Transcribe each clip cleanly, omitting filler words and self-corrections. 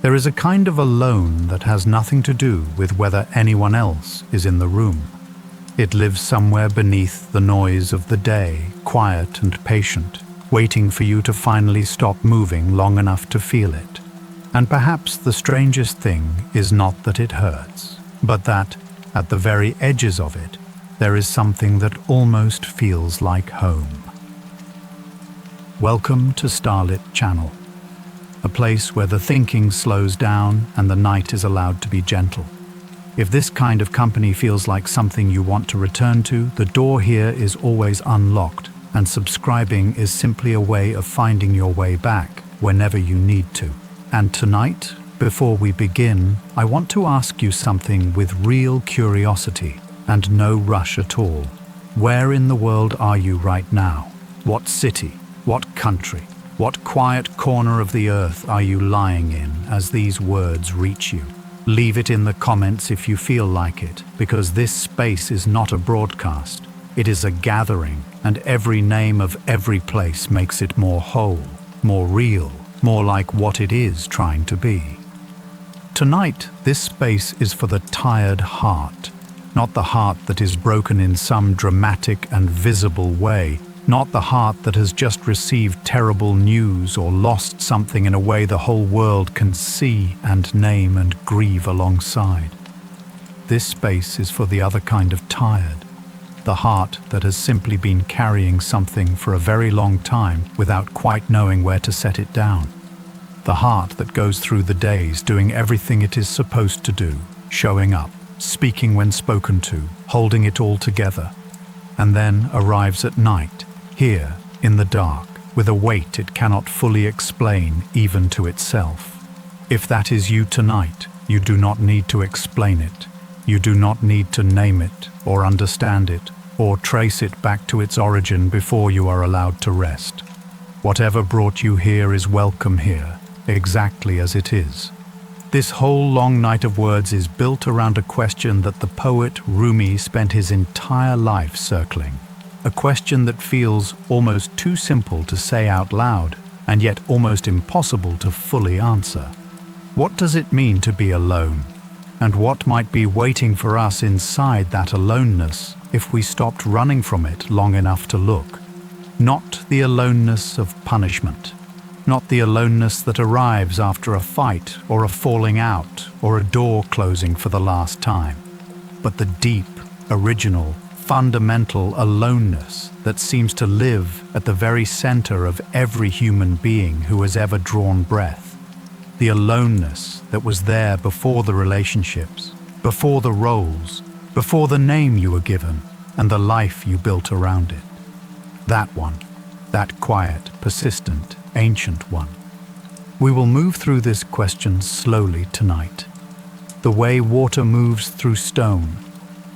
There is a kind of alone that has nothing to do with whether anyone else is in the room. It lives somewhere beneath the noise of the day, quiet and patient, waiting for you to finally stop moving long enough to feel it. And perhaps the strangest thing is not that it hurts, but that, at the very edges of it, there is something that almost feels like home. Welcome to Starlit Channel, a place where the thinking slows down and the night is allowed to be gentle. If this kind of company feels like something you want to return to, the door here is always unlocked, and subscribing is simply a way of finding your way back whenever you need to. And tonight, before we begin, I want to ask you something with real curiosity and no rush at all. Where in the world are you right now? What city? What country? What quiet corner of the earth are you lying in as these words reach you? Leave it in the comments if you feel like it, because this space is not a broadcast. It is a gathering, and every name of every place makes it more whole, more real, more like what it is trying to be. Tonight, this space is for the tired heart, not the heart that is broken in some dramatic and visible way, not the heart that has just received terrible news or lost something in a way the whole world can see and name and grieve alongside. This space is for the other kind of tired, the heart that has simply been carrying something for a very long time without quite knowing where to set it down. The heart that goes through the days doing everything it is supposed to do, showing up, speaking when spoken to, holding it all together, and then arrives at night, here, in the dark, with a weight it cannot fully explain even to itself. If that is you tonight, you do not need to explain it. You do not need to name it, or understand it, or trace it back to its origin before you are allowed to rest. Whatever brought you here is welcome here, exactly as it is. This whole long night of words is built around a question that the poet Rumi spent his entire life circling. A question that feels almost too simple to say out loud, and yet almost impossible to fully answer. What does it mean to be alone? And what might be waiting for us inside that aloneness if we stopped running from it long enough to look? Not the aloneness of punishment, not the aloneness that arrives after a fight or a falling out or a door closing for the last time, but the deep, original, fundamental aloneness that seems to live at the very center of every human being who has ever drawn breath. The aloneness that was there before the relationships, before the roles, before the name you were given, and the life you built around it. That one, that quiet, persistent, ancient one. We will move through this question slowly tonight, the way water moves through stone,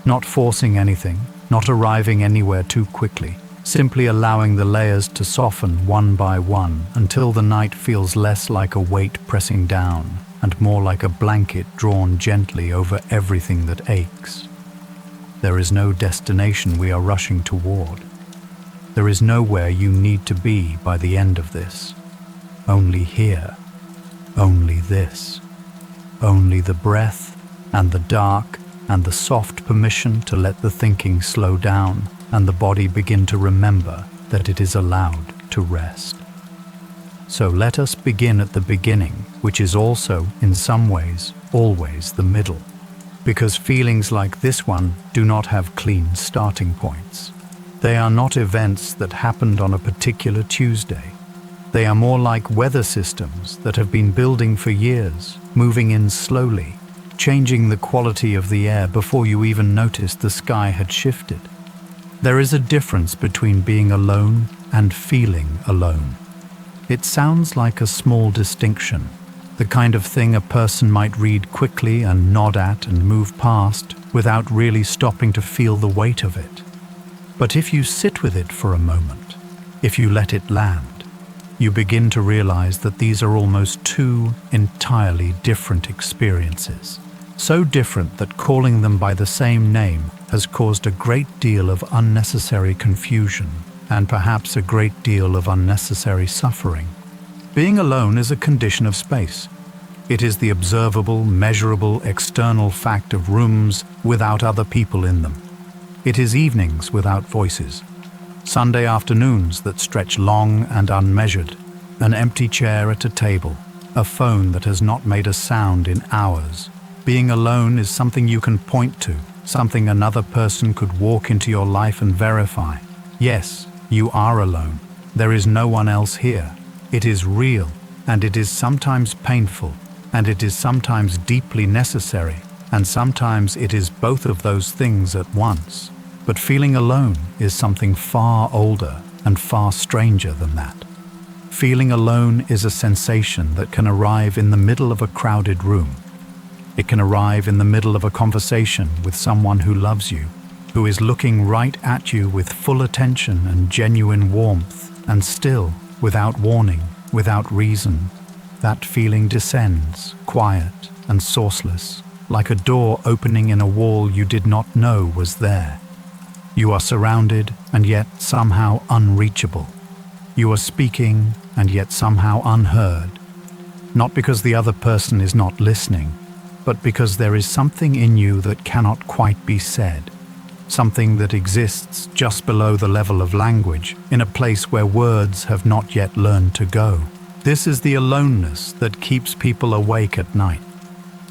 not forcing anything, not arriving anywhere too quickly, simply allowing the layers to soften one by one until the night feels less like a weight pressing down and more like a blanket drawn gently over everything that aches. There is no destination we are rushing toward. There is nowhere you need to be by the end of this. Only here, only this, only the breath and the dark and the soft permission to let the thinking slow down and the body begin to remember that it is allowed to rest. So let us begin at the beginning, which is also, in some ways, always the middle, because feelings like this one do not have clean starting points. They are not events that happened on a particular Tuesday. They are more like weather systems that have been building for years, moving in slowly, changing the quality of the air before you even noticed the sky had shifted. There is a difference between being alone and feeling alone. It sounds like a small distinction, the kind of thing a person might read quickly and nod at and move past without really stopping to feel the weight of it. But if you sit with it for a moment, if you let it land, you begin to realize that these are almost two entirely different experiences. So different that calling them by the same name has caused a great deal of unnecessary confusion and perhaps a great deal of unnecessary suffering. Being alone is a condition of space. It is the observable, measurable, external fact of rooms without other people in them. It is evenings without voices, Sunday afternoons that stretch long and unmeasured, an empty chair at a table, a phone that has not made a sound in hours. Being alone is something you can point to, something another person could walk into your life and verify. Yes, you are alone. There is no one else here. It is real, and it is sometimes painful, and it is sometimes deeply necessary, and sometimes it is both of those things at once. But feeling alone is something far older and far stranger than that. Feeling alone is a sensation that can arrive in the middle of a crowded room. It can arrive in the middle of a conversation with someone who loves you, who is looking right at you with full attention and genuine warmth, and still, without warning, without reason, that feeling descends, quiet and sourceless, like a door opening in a wall you did not know was there. You are surrounded and yet somehow unreachable. You are speaking and yet somehow unheard. Not because the other person is not listening, but because there is something in you that cannot quite be said. Something that exists just below the level of language, in a place where words have not yet learned to go. This is the aloneness that keeps people awake at night.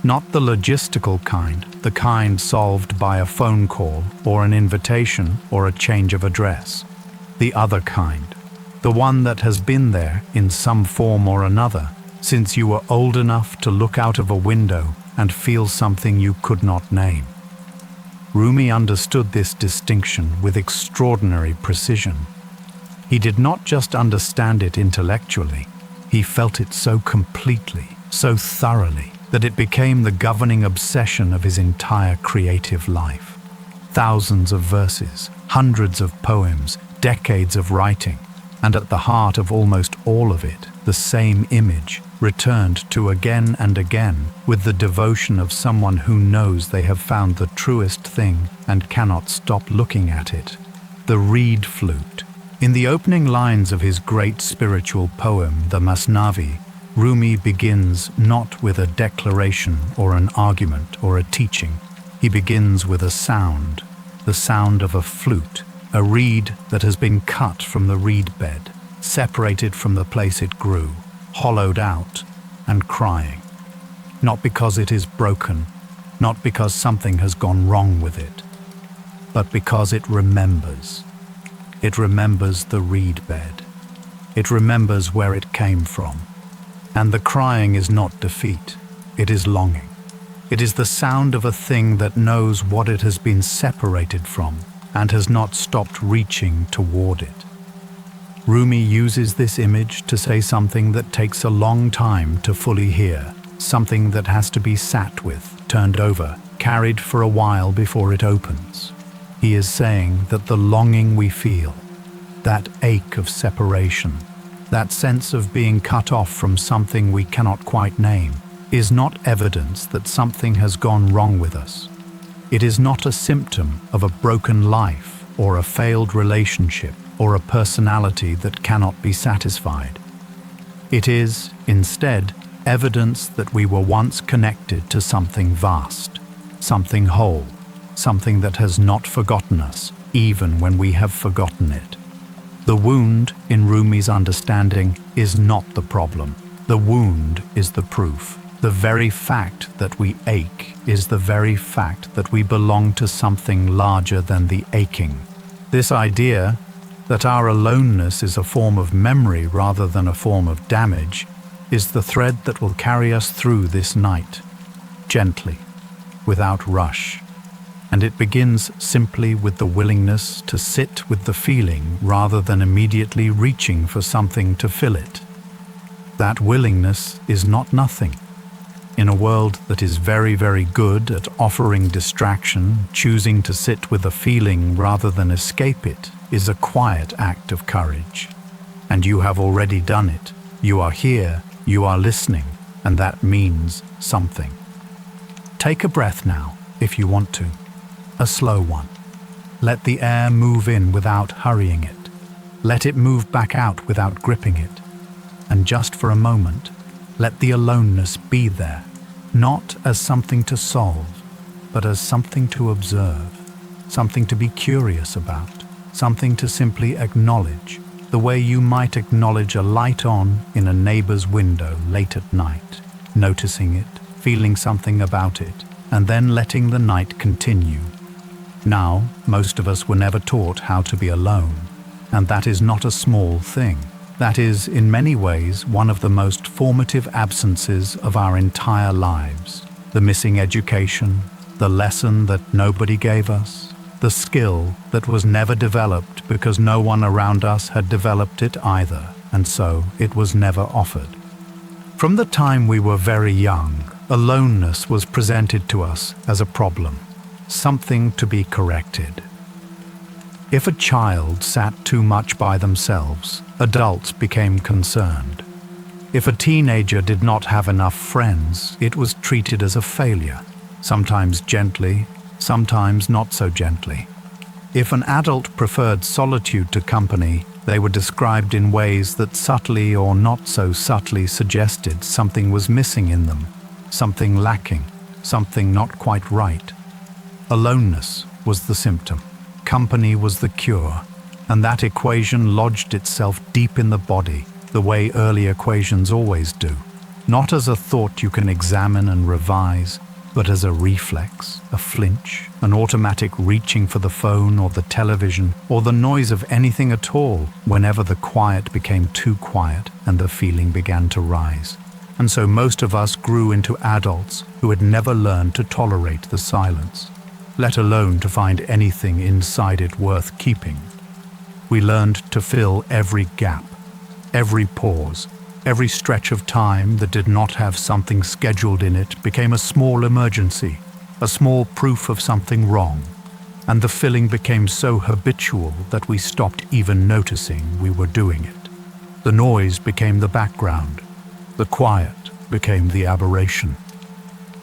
Not the logistical kind, the kind solved by a phone call or an invitation or a change of address. The other kind, the one that has been there in some form or another since you were old enough to look out of a window and feel something you could not name. Rumi understood this distinction with extraordinary precision. He did not just understand it intellectually, he felt it so completely, so thoroughly, that it became the governing obsession of his entire creative life. Thousands of verses, hundreds of poems, decades of writing, and at the heart of almost all of it, the same image, returned to again and again with the devotion of someone who knows they have found the truest thing and cannot stop looking at it. The reed flute. In the opening lines of his great spiritual poem, the Masnavi, Rumi begins not with a declaration or an argument or a teaching. He begins with a sound, the sound of a flute, a reed that has been cut from the reed bed, separated from the place it grew, hollowed out and crying. Not because it is broken, not because something has gone wrong with it, but because it remembers. It remembers the reed bed. It remembers where it came from. And the crying is not defeat, it is longing. It is the sound of a thing that knows what it has been separated from and has not stopped reaching toward it. Rumi uses this image to say something that takes a long time to fully hear, something that has to be sat with, turned over, carried for a while before it opens. He is saying that the longing we feel, that ache of separation, that sense of being cut off from something we cannot quite name, is not evidence that something has gone wrong with us. It is not a symptom of a broken life or a failed relationship or a personality that cannot be satisfied. It is, instead, evidence that we were once connected to something vast, something whole, something that has not forgotten us, even when we have forgotten it. The wound, in Rumi's understanding, is not the problem. The wound is the proof. The very fact that we ache is the very fact that we belong to something larger than the aching. This idea that our aloneness is a form of memory rather than a form of damage is the thread that will carry us through this night, gently, without rush. And it begins simply with the willingness to sit with the feeling rather than immediately reaching for something to fill it. That willingness is not nothing. In a world that is very, very good at offering distraction, choosing to sit with a feeling rather than escape it is a quiet act of courage. And you have already done it. You are here, you are listening, and that means something. Take a breath now, if you want to. A slow one. Let the air move in without hurrying it. Let it move back out without gripping it. And just for a moment, Let the aloneness be there, not as something to solve, but as something to observe, something to be curious about, something to simply acknowledge, the way you might acknowledge a light on in a neighbor's window late at night, noticing it, feeling something about it, and then letting the night continue. Now, most of us were never taught how to be alone, and that is not a small thing. That is, in many ways, one of the most formative absences of our entire lives. The missing education, the lesson that nobody gave us, the skill that was never developed because no one around us had developed it either, and so it was never offered. From the time we were very young, aloneness was presented to us as a problem, something to be corrected. If a child sat too much by themselves, adults became concerned. If a teenager did not have enough friends, it was treated as a failure, sometimes gently, sometimes not so gently. If an adult preferred solitude to company, they were described in ways that subtly or not so subtly suggested something was missing in them, something lacking, something not quite right. Aloneness was the symptom. Company was the cure, and that equation lodged itself deep in the body, the way early equations always do, not as a thought you can examine and revise, but as a reflex, a flinch, an automatic reaching for the phone or the television or the noise of anything at all whenever the quiet became too quiet and the feeling began to rise. And so most of us grew into adults who had never learned to tolerate the silence, let alone to find anything inside it worth keeping. We learned to fill every gap, every pause, every stretch of time that did not have something scheduled in it became a small emergency, a small proof of something wrong, and the filling became so habitual that we stopped even noticing we were doing it. The noise became the background, the quiet became the aberration.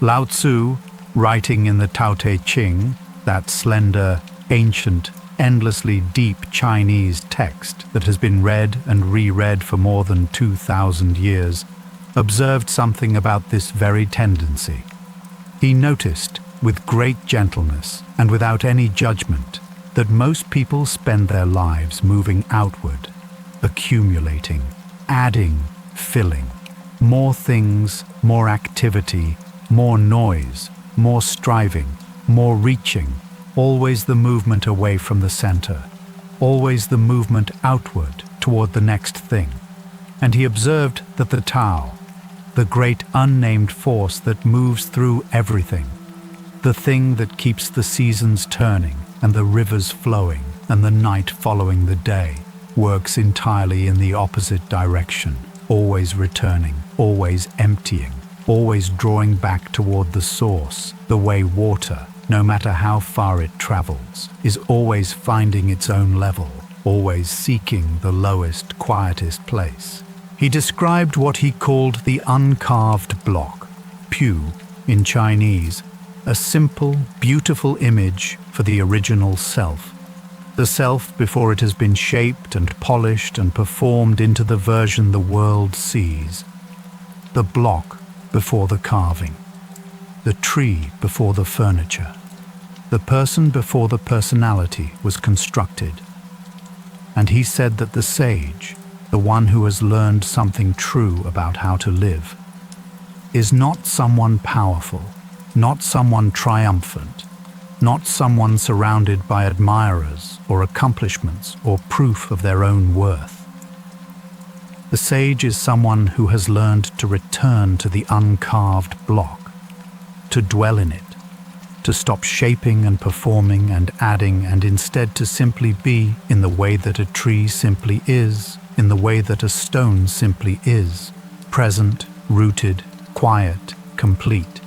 Lao Tzu, writing in the Tao Te Ching, that slender, ancient, endlessly deep Chinese text that has been read and reread for more than 2,000 years, observed something about this very tendency. He noticed, with great gentleness and without any judgment, that most people spend their lives moving outward, accumulating, adding, filling. More things, more activity, more noise, more striving, more reaching, always the movement away from the center, always the movement outward toward the next thing. And he observed that the Tao, the great unnamed force that moves through everything, the thing that keeps the seasons turning and the rivers flowing and the night following the day, works entirely in the opposite direction, always returning, always emptying, always drawing back toward the source, the way water, no matter how far it travels, is always finding its own level, always seeking the lowest, quietest place. He described what he called the uncarved block, pu in Chinese, a simple, beautiful image for the original self. The self before it has been shaped and polished and performed into the version the world sees. The block before the carving, the tree before the furniture, the person before the personality was constructed. And he said that the sage, the one who has learned something true about how to live, is not someone powerful, not someone triumphant, not someone surrounded by admirers or accomplishments or proof of their own worth. The sage is someone who has learned to return to the uncarved block, to dwell in it, to stop shaping and performing and adding, and instead to simply be in the way that a tree simply is, in the way that a stone simply is, present, rooted, quiet, complete.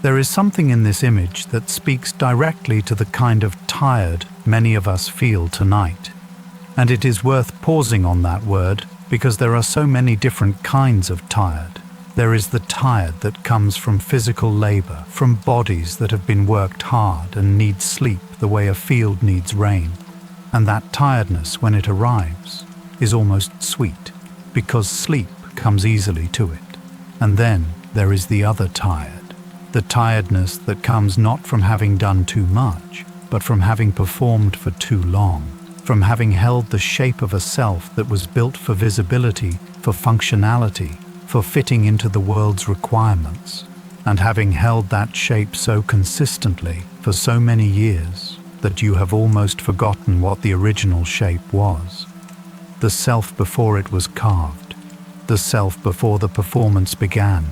There is something in this image that speaks directly to the kind of tired many of us feel tonight. And it is worth pausing on that word because there are so many different kinds of tired. There is the tired that comes from physical labor, from bodies that have been worked hard and need sleep the way a field needs rain. And that tiredness, when it arrives, is almost sweet, because sleep comes easily to it. And then there is the other tired, the tiredness that comes not from having done too much, but from having performed for too long, from having held the shape of a self that was built for visibility, for functionality, for fitting into the world's requirements, and having held that shape so consistently for so many years that you have almost forgotten what the original shape was. The self before it was carved, the self before the performance began.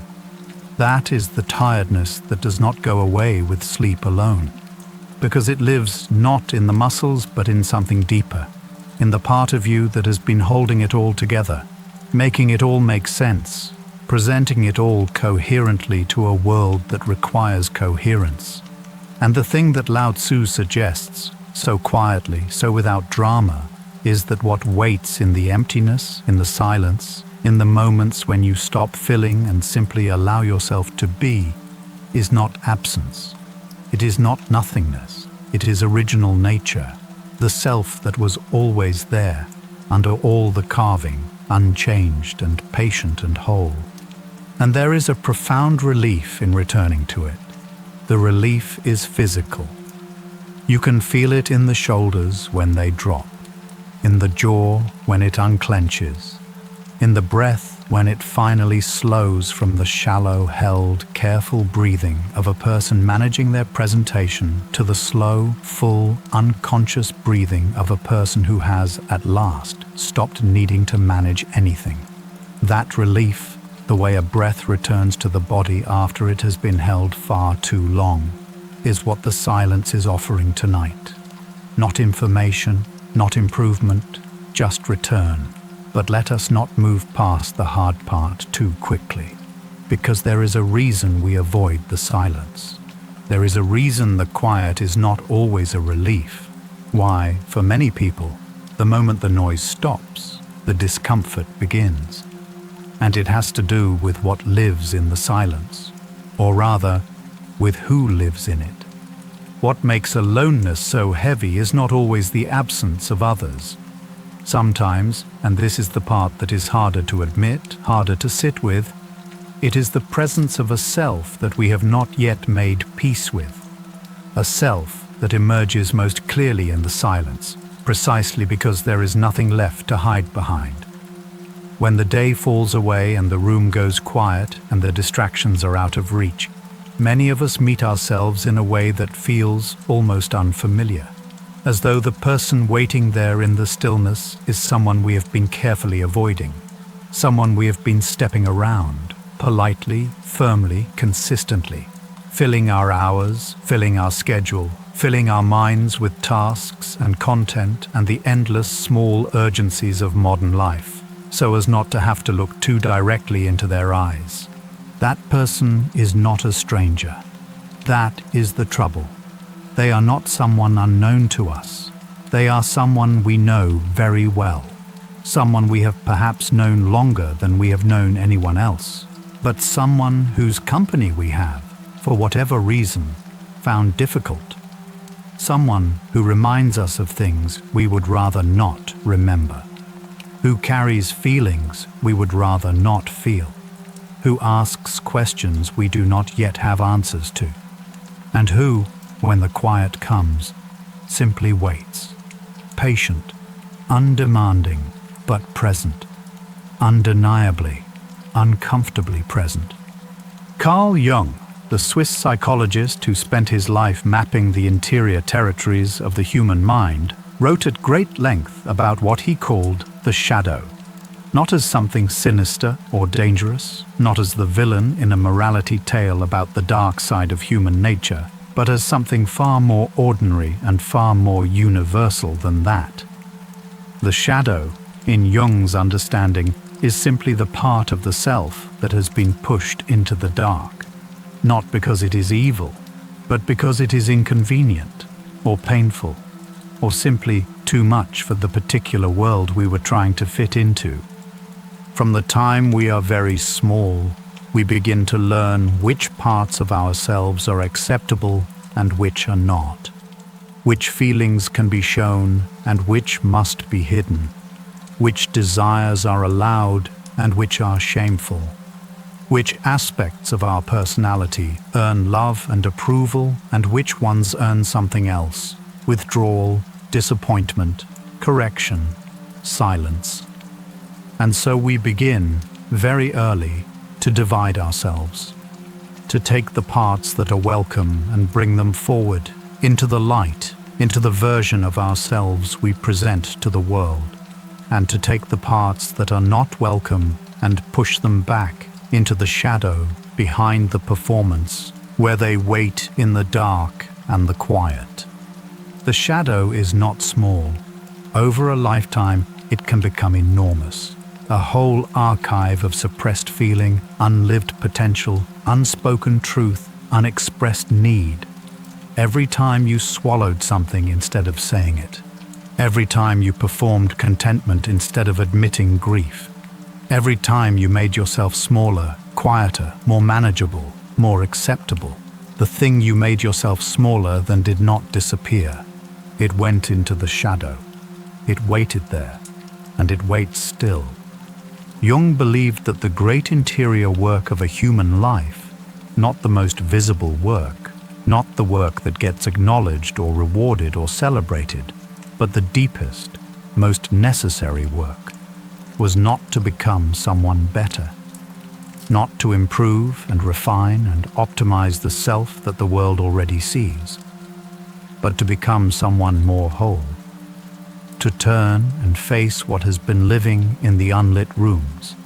That is the tiredness that does not go away with sleep alone, because it lives not in the muscles but in something deeper, in the part of you that has been holding it all together, making it all make sense, presenting it all coherently to a world that requires coherence. And the thing that Lao Tzu suggests, so quietly, so without drama, is that what waits in the emptiness, in the silence, in the moments when you stop filling and simply allow yourself to be, is not absence. It is not nothingness. It is original nature, the self that was always there, under all the carving, unchanged and patient and whole. And there is a profound relief in returning to it. The relief is physical. You can feel it in the shoulders when they drop, in the jaw when it unclenches, in the breath when it finally slows from the shallow, held, careful breathing of a person managing their presentation to the slow, full, unconscious breathing of a person who has, at last, stopped needing to manage anything. That relief, the way a breath returns to the body after it has been held far too long, is what the silence is offering tonight. Not information, not improvement, just return. But let us not move past the hard part too quickly, because there is a reason we avoid the silence. There is a reason the quiet is not always a relief. Why, for many people, the moment the noise stops, the discomfort begins. And it has to do with what lives in the silence, or rather, with who lives in it. What makes aloneness so heavy is not always the absence of others. Sometimes, and this is the part that is harder to admit, harder to sit with, it is the presence of a self that we have not yet made peace with. A self that emerges most clearly in the silence, precisely because there is nothing left to hide behind. When the day falls away and the room goes quiet and the distractions are out of reach, many of us meet ourselves in a way that feels almost unfamiliar, as though the person waiting there in the stillness is someone we have been carefully avoiding, someone we have been stepping around, politely, firmly, consistently, filling our hours, filling our schedule, filling our minds with tasks and content and the endless small urgencies of modern life, so as not to have to look too directly into their eyes. That person is not a stranger. That is the trouble. They are not someone unknown to us. They are someone we know very well, someone we have perhaps known longer than we have known anyone else, but someone whose company we have, for whatever reason, found difficult. Someone who reminds us of things we would rather not remember, who carries feelings we would rather not feel, who asks questions we do not yet have answers to, and who, when the quiet comes, simply waits, patient, undemanding, but present, undeniably, uncomfortably present. Carl Jung, the Swiss psychologist who spent his life mapping the interior territories of the human mind, wrote at great length about what he called the shadow, not as something sinister or dangerous, not as the villain in a morality tale about the dark side of human nature, but as something far more ordinary and far more universal than that. The shadow, in Jung's understanding, is simply the part of the self that has been pushed into the dark, not because it is evil, but because it is inconvenient, or painful, or simply too much for the particular world we were trying to fit into. From the time we are very small, we begin to learn which parts of ourselves are acceptable and which are not, which feelings can be shown and which must be hidden, which desires are allowed and which are shameful, Which aspects of our personality earn love and approval, and which ones earn something else: withdrawal, disappointment, correction, silence. And so we begin, very early, to divide ourselves, to take the parts that are welcome and bring them forward into the light, into the version of ourselves we present to the world, and to take the parts that are not welcome and push them back into the shadow behind the performance, where they wait in the dark and the quiet. The shadow is not small. Over a lifetime, it can become enormous. A whole archive of suppressed feeling, unlived potential, unspoken truth, unexpressed need. Every time you swallowed something instead of saying it. Every time you performed contentment instead of admitting grief. Every time you made yourself smaller, quieter, more manageable, more acceptable. The thing you made yourself smaller than did not disappear. It went into the shadow. It waited there, and it waits still. Jung believed that the great interior work of a human life, not the most visible work, not the work that gets acknowledged or rewarded or celebrated, but the deepest, most necessary work, was not to become someone better, not to improve and refine and optimize the self that the world already sees, but to become someone more whole, to turn and face what has been living in the unlit rooms,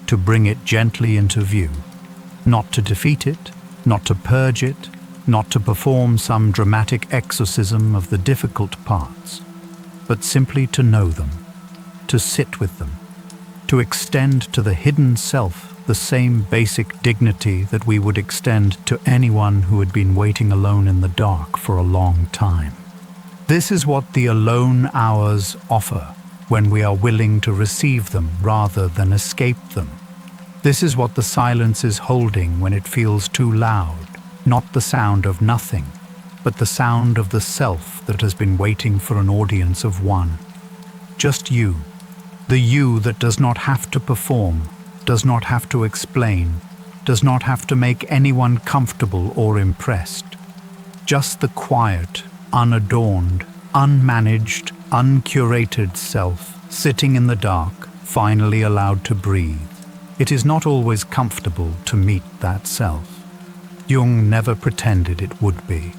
to bring it gently into view, not to defeat it, not to purge it, not to perform some dramatic exorcism of the difficult parts, but simply to know them, to sit with them, to extend to the hidden self the same basic dignity that we would extend to anyone who had been waiting alone in the dark for a long time. This is what the alone hours offer when we are willing to receive them rather than escape them. This is what the silence is holding when it feels too loud, not the sound of nothing, but the sound of the self that has been waiting for an audience of one. Just you, the you that does not have to perform, does not have to explain, does not have to make anyone comfortable or impressed. Just the quiet, unadorned, unmanaged, uncurated self, sitting in the dark, finally allowed to breathe. It is not always comfortable to meet that self. Jung never pretended it would be.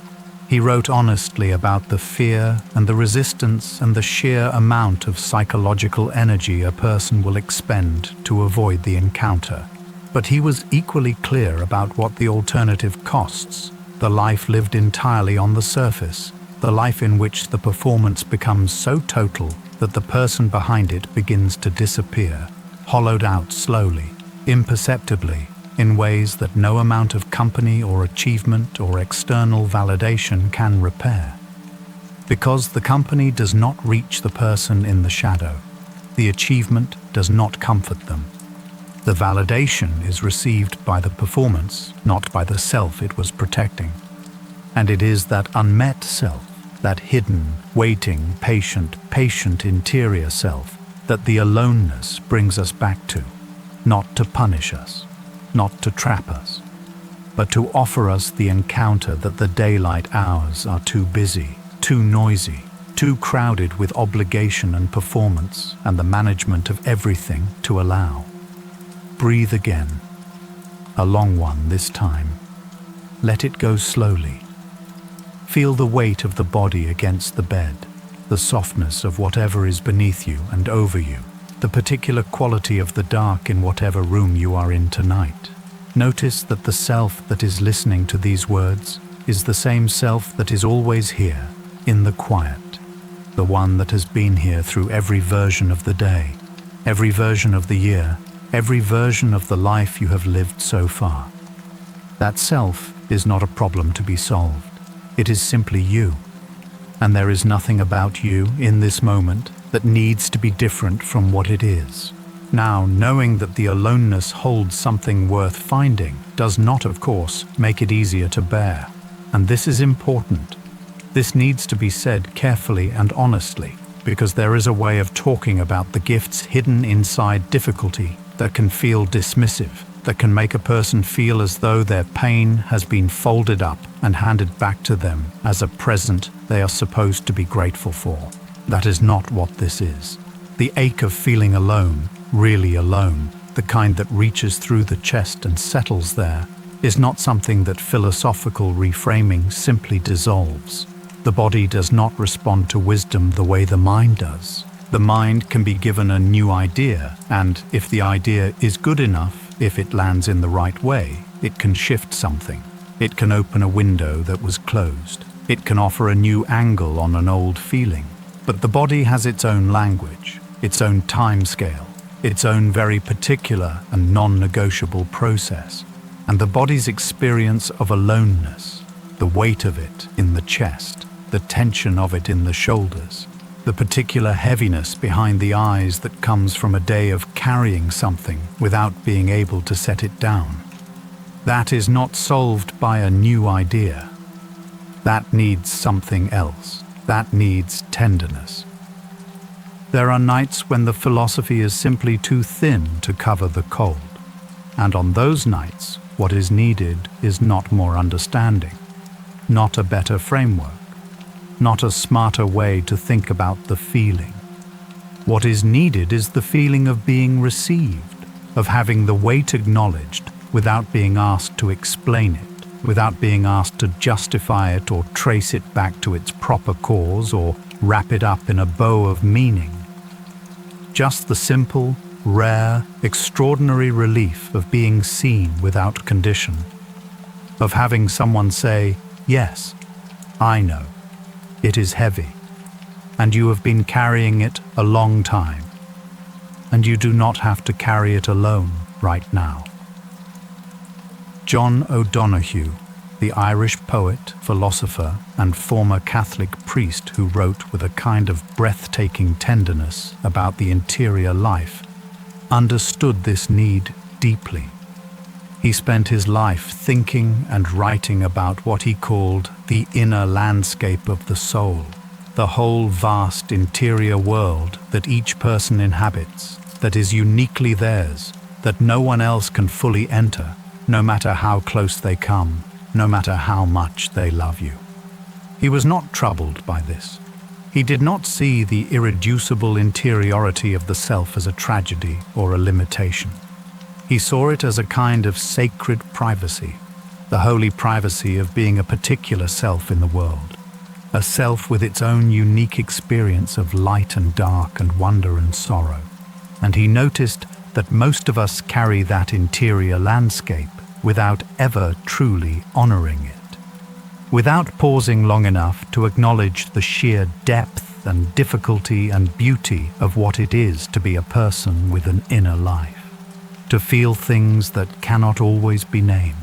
He wrote honestly about the fear and the resistance and the sheer amount of psychological energy a person will expend to avoid the encounter. But he was equally clear about what the alternative costs, the life lived entirely on the surface, the life in which the performance becomes so total that the person behind it begins to disappear, hollowed out slowly, imperceptibly, in ways that no amount of company or achievement or external validation can repair. Because the company does not reach the person in the shadow, the achievement does not comfort them. The validation is received by the performance, not by the self it was protecting. And it is that unmet self, that hidden, waiting, patient interior self, that the aloneness brings us back to, not to punish us, not to trap us, but to offer us the encounter that the daylight hours are too busy, too noisy, too crowded with obligation and performance and the management of everything to allow. Breathe again, a long one this time. Let it go slowly. Feel the weight of the body against the bed, the softness of whatever is beneath you and over you, the particular quality of the dark in whatever room you are in tonight. Notice that the self that is listening to these words is the same self that is always here, in the quiet, the one that has been here through every version of the day, every version of the year, every version of the life you have lived so far. That self is not a problem to be solved. It is simply you. And there is nothing about you in this moment that needs to be different from what it is. Now, knowing that the aloneness holds something worth finding does not, of course, make it easier to bear. And this is important. This needs to be said carefully and honestly, because there is a way of talking about the gifts hidden inside difficulty that can feel dismissive, that can make a person feel as though their pain has been folded up and handed back to them as a present they are supposed to be grateful for. That is not what this is. The ache of feeling alone, really alone, the kind that reaches through the chest and settles there, is not something that philosophical reframing simply dissolves. The body does not respond to wisdom the way the mind does. The mind can be given a new idea, and if the idea is good enough, if it lands in the right way, it can shift something. It can open a window that was closed. It can offer a new angle on an old feeling. But the body has its own language, its own time scale, its own very particular and non-negotiable process. And the body's experience of aloneness, the weight of it in the chest, the tension of it in the shoulders, the particular heaviness behind the eyes that comes from a day of carrying something without being able to set it down. That is not solved by a new idea. That needs something else. That needs tenderness. There are nights when the philosophy is simply too thin to cover the cold. And on those nights, what is needed is not more understanding, not a better framework, not a smarter way to think about the feeling. What is needed is the feeling of being received, of having the weight acknowledged without being asked to explain it, without being asked to justify it or trace it back to its proper cause or wrap it up in a bow of meaning. Just the simple, rare, extraordinary relief of being seen without condition, of having someone say, "Yes, I know. It is heavy, and you have been carrying it a long time, and you do not have to carry it alone right now." John O'Donoghue, the Irish poet, philosopher, and former Catholic priest who wrote with a kind of breathtaking tenderness about the interior life, understood this need deeply. He spent his life thinking and writing about what he called the inner landscape of the soul, the whole vast interior world that each person inhabits, that is uniquely theirs, that no one else can fully enter, no matter how close they come, no matter how much they love you. He was not troubled by this. He did not see the irreducible interiority of the self as a tragedy or a limitation. He saw it as a kind of sacred privacy, the holy privacy of being a particular self in the world, a self with its own unique experience of light and dark and wonder and sorrow. And he noticed that most of us carry that interior landscape without ever truly honoring it, without pausing long enough to acknowledge the sheer depth and difficulty and beauty of what it is to be a person with an inner life. To feel things that cannot always be named,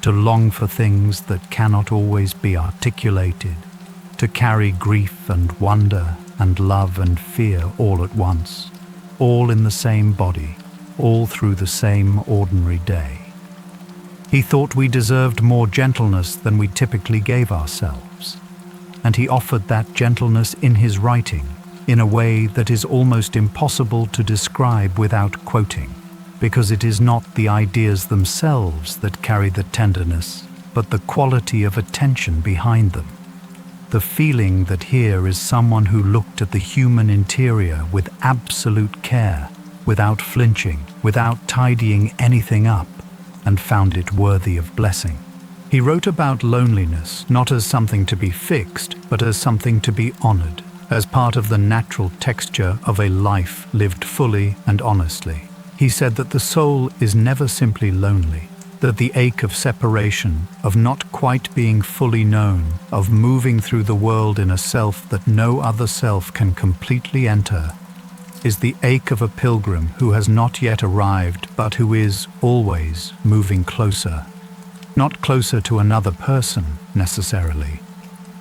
to long for things that cannot always be articulated, to carry grief and wonder and love and fear all at once, all in the same body, all through the same ordinary day. He thought we deserved more gentleness than we typically gave ourselves, and he offered that gentleness in his writing in a way that is almost impossible to describe without quoting. Because it is not the ideas themselves that carry the tenderness, but the quality of attention behind them. The feeling that here is someone who looked at the human interior with absolute care, without flinching, without tidying anything up, and found it worthy of blessing. He wrote about loneliness not as something to be fixed, but as something to be honored, as part of the natural texture of a life lived fully and honestly. He said that the soul is never simply lonely, that the ache of separation, of not quite being fully known, of moving through the world in a self that no other self can completely enter, is the ache of a pilgrim who has not yet arrived but who is always moving closer. Not closer to another person, necessarily.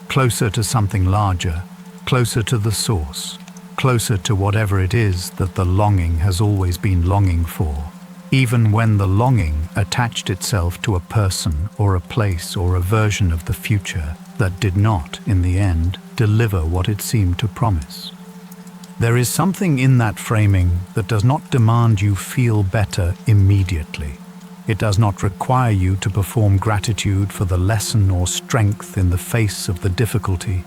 Closer to something larger, closer to the source. Closer to whatever it is that the longing has always been longing for, even when the longing attached itself to a person or a place or a version of the future that did not, in the end, deliver what it seemed to promise. There is something in that framing that does not demand you feel better immediately. It does not require you to perform gratitude for the lesson or strength in the face of the difficulty.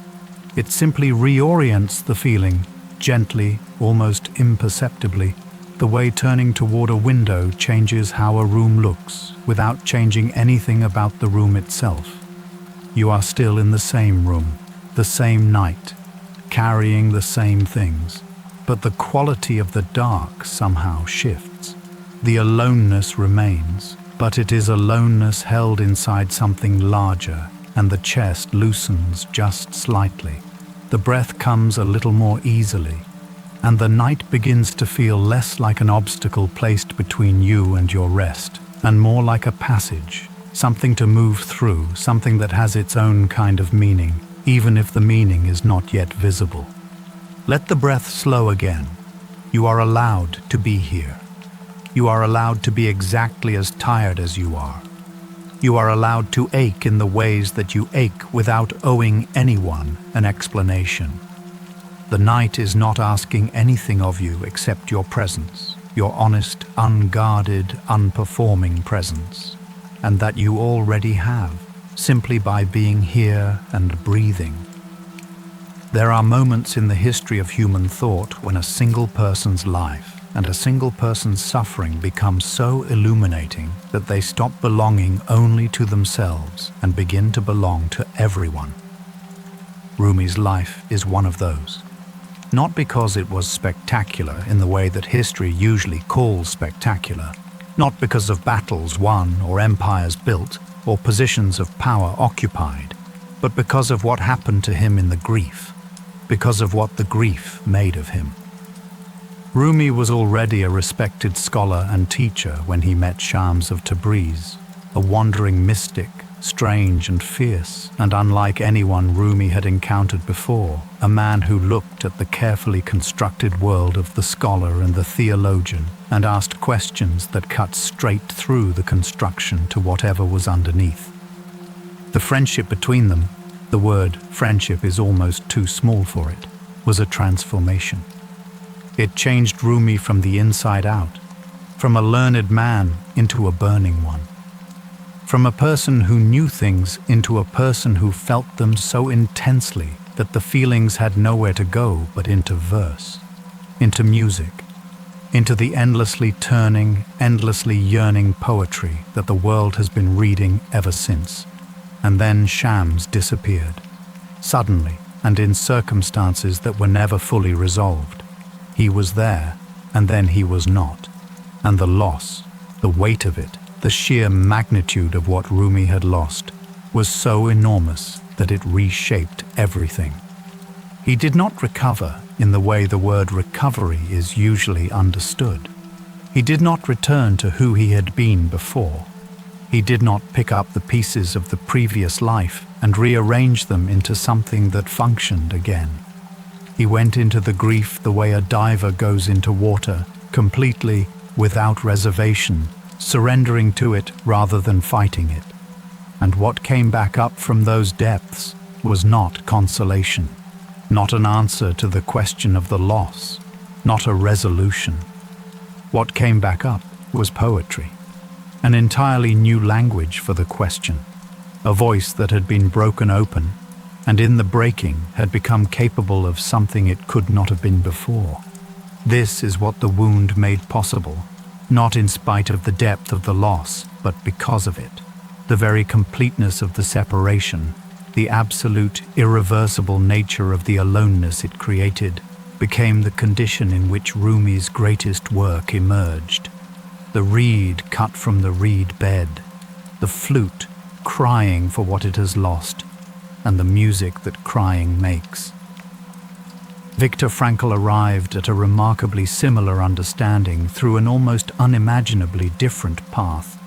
It simply reorients the feeling, gently, almost imperceptibly, the way turning toward a window changes how a room looks, without changing anything about the room itself. You are still in the same room, the same night, carrying the same things, but the quality of the dark somehow shifts. The aloneness remains, but it is aloneness held inside something larger, and the chest loosens just slightly. The breath comes a little more easily, and the night begins to feel less like an obstacle placed between you and your rest, and more like a passage, something to move through, something that has its own kind of meaning, even if the meaning is not yet visible. Let the breath slow again. You are allowed to be here. You are allowed to be exactly as tired as you are. You are allowed to ache in the ways that you ache without owing anyone an explanation. The night is not asking anything of you except your presence, your honest, unguarded, unperforming presence, and that you already have, simply by being here and breathing. There are moments in the history of human thought when a single person's life and a single person's suffering become so illuminating that they stop belonging only to themselves and begin to belong to everyone. Rumi's life is one of those. Not because it was spectacular in the way that history usually calls spectacular, not because of battles won or empires built or positions of power occupied, but because of what happened to him in the grief, because of what the grief made of him. Rumi was already a respected scholar and teacher when he met Shams of Tabriz, a wandering mystic, strange and fierce, and unlike anyone Rumi had encountered before, a man who looked at the carefully constructed world of the scholar and the theologian and asked questions that cut straight through the construction to whatever was underneath. The friendship between them, the word friendship is almost too small for it, was a transformation. It changed Rumi from the inside out, from a learned man into a burning one. From a person who knew things into a person who felt them so intensely that the feelings had nowhere to go but into verse, into music, into the endlessly turning, endlessly yearning poetry that the world has been reading ever since. And then Shams disappeared, suddenly and in circumstances that were never fully resolved. He was there, and then he was not. And the loss, the weight of it, the sheer magnitude of what Rumi had lost, was so enormous that it reshaped everything. He did not recover in the way the word recovery is usually understood. He did not return to who he had been before. He did not pick up the pieces of the previous life and rearrange them into something that functioned again. He went into the grief the way a diver goes into water, completely, without reservation, surrendering to it rather than fighting it. And what came back up from those depths was not consolation, not an answer to the question of the loss, not a resolution. What came back up was poetry, an entirely new language for the question, a voice that had been broken open and in the breaking had become capable of something it could not have been before. This is what the wound made possible, not in spite of the depth of the loss, but because of it. The very completeness of the separation, the absolute, irreversible nature of the aloneness it created, became the condition in which Rumi's greatest work emerged. The reed cut from the reed bed, the flute crying for what it has lost, and the music that crying makes. Viktor Frankl arrived at a remarkably similar understanding through an almost unimaginably different path.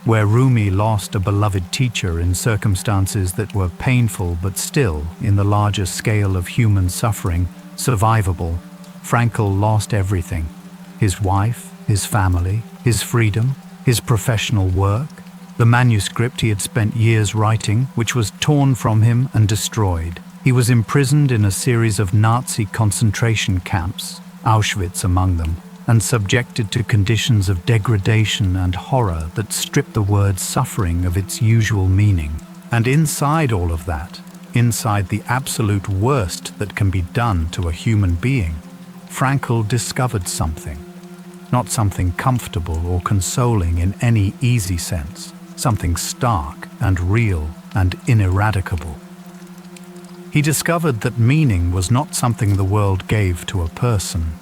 Where Rumi lost a beloved teacher in circumstances that were painful but still, in the larger scale of human suffering, survivable, Frankl lost everything: his wife, his family, his freedom, his professional work, the manuscript he had spent years writing, which was torn from him and destroyed. He was imprisoned in a series of Nazi concentration camps, Auschwitz among them, and subjected to conditions of degradation and horror that strip the word suffering of its usual meaning. And inside all of that, inside the absolute worst that can be done to a human being, Frankl discovered something. Not something comfortable or consoling in any easy sense, something stark and real and ineradicable. He discovered that meaning was not something the world gave to a person.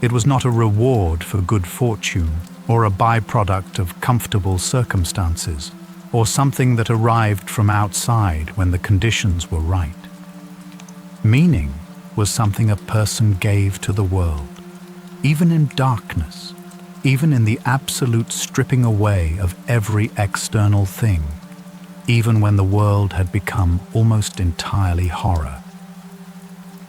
It was not a reward for good fortune or a byproduct of comfortable circumstances or something that arrived from outside when the conditions were right. Meaning was something a person gave to the world, even in darkness, even in the absolute stripping away of every external thing, even when the world had become almost entirely horror.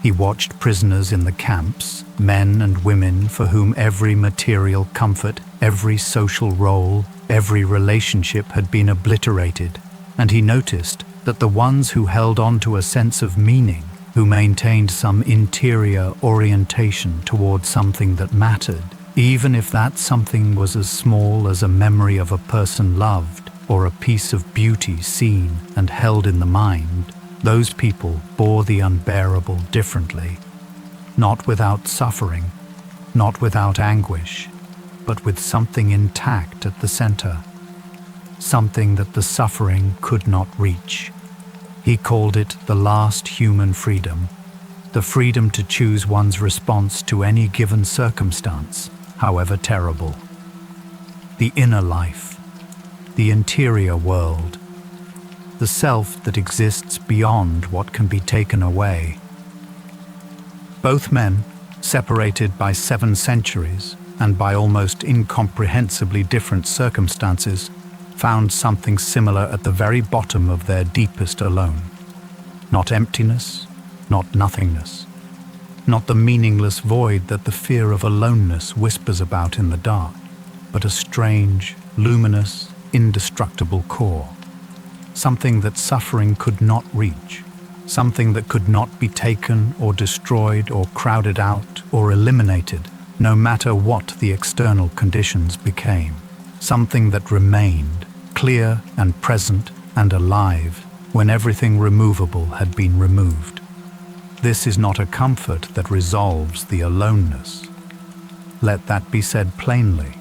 He watched prisoners in the camps, men and women for whom every material comfort, every social role, every relationship had been obliterated, and he noticed that the ones who held on to a sense of meaning, who maintained some interior orientation towards something that mattered, even if that something was as small as a memory of a person loved or a piece of beauty seen and held in the mind, those people bore the unbearable differently, not without suffering, not without anguish, but with something intact at the center, something that the suffering could not reach. He called it the last human freedom, the freedom to choose one's response to any given circumstance, however terrible. The inner life, the interior world, the self that exists beyond what can be taken away. Both men, separated by 7 centuries and by almost incomprehensibly different circumstances, found something similar at the very bottom of their deepest alone. Not emptiness, not nothingness, not the meaningless void that the fear of aloneness whispers about in the dark, but a strange, luminous, indestructible core. Something that suffering could not reach, something that could not be taken or destroyed or crowded out or eliminated, no matter what the external conditions became. Something that remained, clear and present and alive, when everything removable had been removed. This is not a comfort that resolves the aloneness. Let that be said plainly.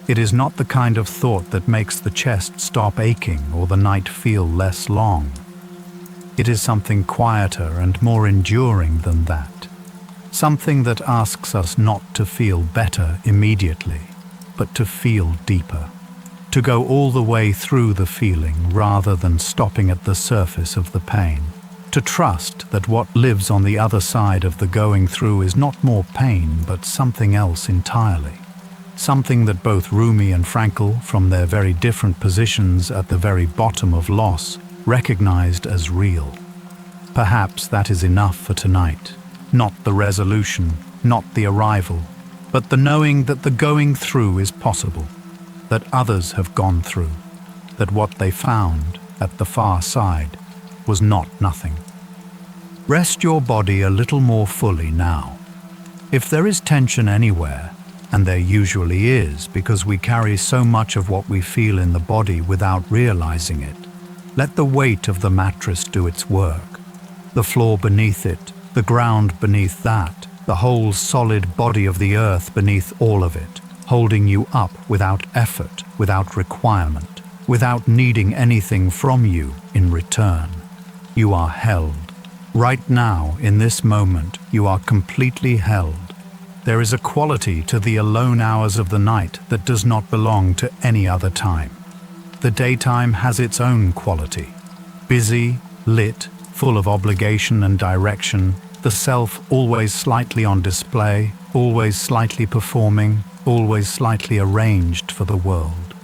It is not the kind of thought that makes the chest stop aching or the night feel less long. It is something quieter and more enduring than that. Something that asks us not to feel better immediately, but to feel deeper. To go all the way through the feeling rather than stopping at the surface of the pain. To trust that what lives on the other side of the going through is not more pain but something else entirely. Something that both Rumi and Frankl, from their very different positions at the very bottom of loss, recognized as real. Perhaps that is enough for tonight. Not the resolution, not the arrival, but the knowing that the going through is possible, that others have gone through, that what they found at the far side was not nothing. Rest your body a little more fully now. If there is tension anywhere, and there usually is because we carry so much of what we feel in the body without realizing it, let the weight of the mattress do its work. The floor beneath it, the ground beneath that, the whole solid body of the earth beneath all of it, holding you up without effort, without requirement, without needing anything from you in return. You are held. Right now, in this moment, you are completely held. There is a quality to the alone hours of the night that does not belong to any other time. The daytime has its own quality. Busy, lit, full of obligation and direction, the self always slightly on display, always slightly performing, always slightly arranged for the world.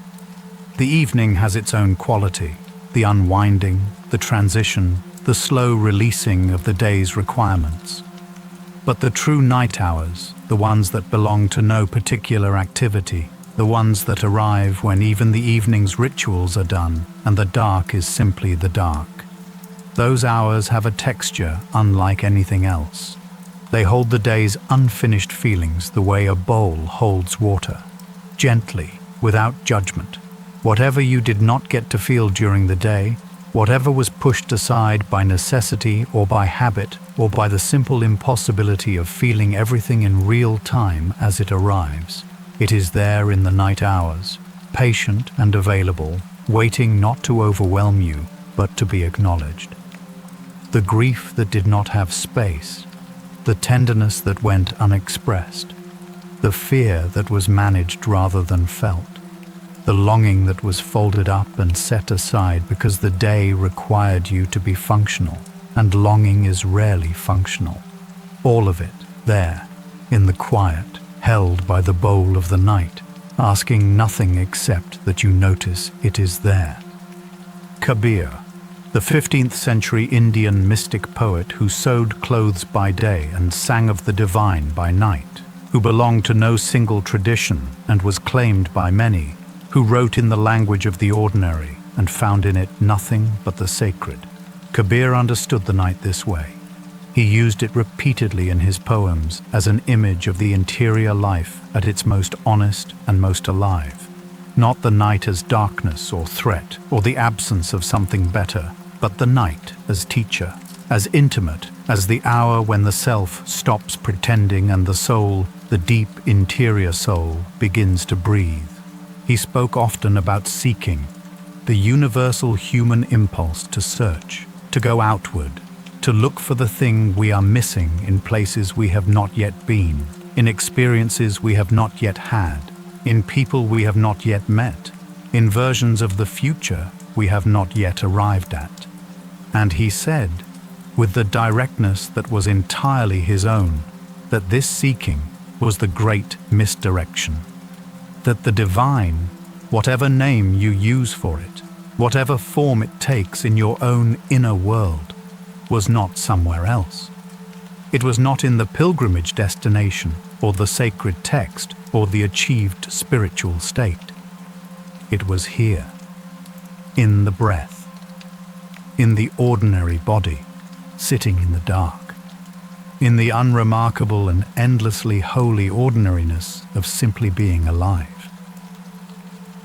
The evening has its own quality, the unwinding, the transition, the slow releasing of the day's requirements. But the true night hours, the ones that belong to no particular activity, the ones that arrive when even the evening's rituals are done and the dark is simply the dark. Those hours have a texture unlike anything else. They hold the day's unfinished feelings the way a bowl holds water, gently, without judgment. Whatever you did not get to feel during the day, whatever was pushed aside by necessity or by habit or by the simple impossibility of feeling everything in real time as it arrives, it is there in the night hours, patient and available, waiting not to overwhelm you, but to be acknowledged. The grief that did not have space, the tenderness that went unexpressed, the fear that was managed rather than felt, the longing that was folded up and set aside because the day required you to be functional, and longing is rarely functional. All of it there, in the quiet, held by the bowl of the night, asking nothing except that you notice it is there. Kabir, the 15th century Indian mystic poet who sewed clothes by day and sang of the divine by night, who belonged to no single tradition and was claimed by many, who wrote in the language of the ordinary and found in it nothing but the sacred. Kabir understood the night this way. He used it repeatedly in his poems as an image of the interior life at its most honest and most alive. Not the night as darkness or threat or the absence of something better, but the night as teacher, as intimate as the hour when the self stops pretending and the soul, the deep interior soul, begins to breathe. He spoke often about seeking, the universal human impulse to search, to go outward, to look for the thing we are missing in places we have not yet been, in experiences we have not yet had, in people we have not yet met, in versions of the future we have not yet arrived at. And he said, with the directness that was entirely his own, that this seeking was the great misdirection. That the divine, whatever name you use for it, whatever form it takes in your own inner world, was not somewhere else. It was not in the pilgrimage destination or the sacred text or the achieved spiritual state. It was here, in the breath, in the ordinary body, sitting in the dark, in the unremarkable and endlessly holy ordinariness of simply being alive.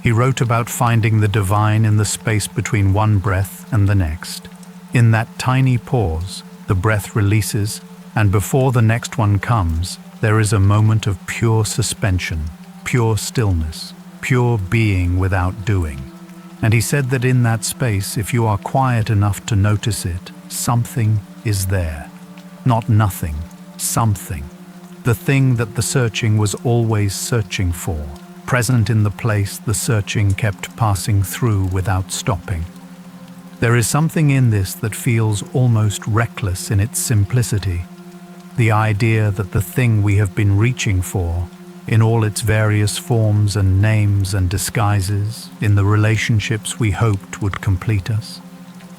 He wrote about finding the divine in the space between one breath and the next. In that tiny pause, the breath releases, and before the next one comes, there is a moment of pure suspension, pure stillness, pure being without doing. And he said that in that space, if you are quiet enough to notice it, something is there. Not nothing, something. The thing that the searching was always searching for, present in the place the searching kept passing through without stopping. There is something in this that feels almost reckless in its simplicity. The idea that the thing we have been reaching for, in all its various forms and names and disguises, in the relationships we hoped would complete us,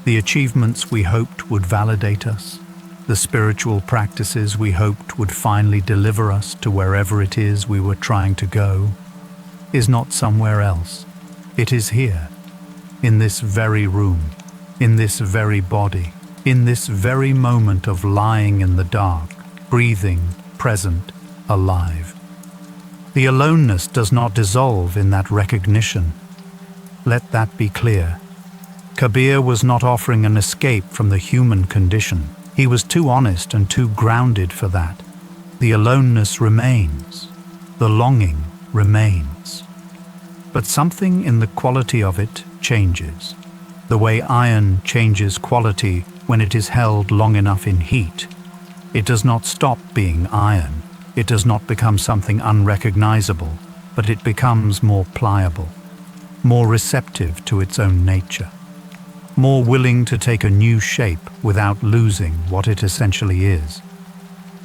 the achievements we hoped would validate us, the spiritual practices we hoped would finally deliver us to wherever it is we were trying to go, is not somewhere else. It is here, in this very room, in this very body, in this very moment of lying in the dark, breathing, present, alive. The aloneness does not dissolve in that recognition. Let that be clear. Kabir was not offering an escape from the human condition. He was too honest and too grounded for that. The aloneness remains. The longing remains. But something in the quality of it changes. The way iron changes quality when it is held long enough in heat. It does not stop being iron. It does not become something unrecognizable, but it becomes more pliable, more receptive to its own nature, more willing to take a new shape without losing what it essentially is.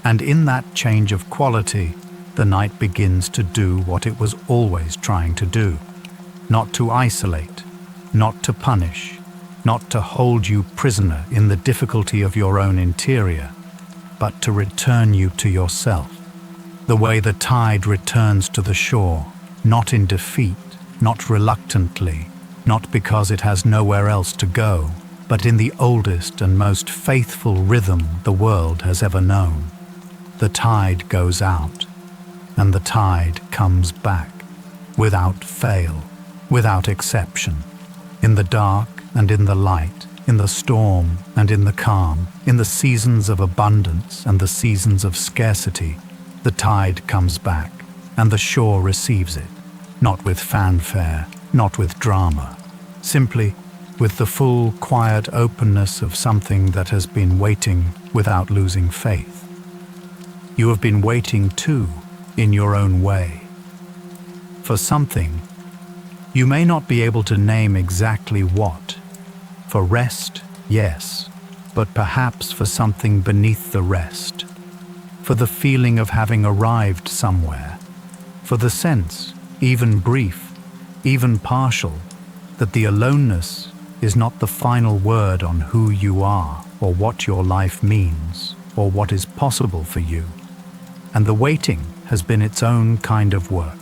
And in that change of quality, the night begins to do what it was always trying to do. Not to isolate, not to punish, not to hold you prisoner in the difficulty of your own interior, but to return you to yourself. The way the tide returns to the shore, not in defeat, not reluctantly, not because it has nowhere else to go, but in the oldest and most faithful rhythm the world has ever known. the tide goes out, and the tide comes back, without fail, without exception. In the dark and in the light, in the storm and in the calm, in the seasons of abundance and the seasons of scarcity, the tide comes back, and the shore receives it, not with fanfare, not with drama, simply with the full, quiet openness of something that has been waiting without losing faith. You have been waiting too, in your own way. For something, you may not be able to name exactly what. For rest, yes, but perhaps for something beneath the rest. For the feeling of having arrived somewhere. For the sense, even brief, even partial, that the aloneness is not the final word on who you are, or what your life means, or what is possible for you. And the waiting has been its own kind of work,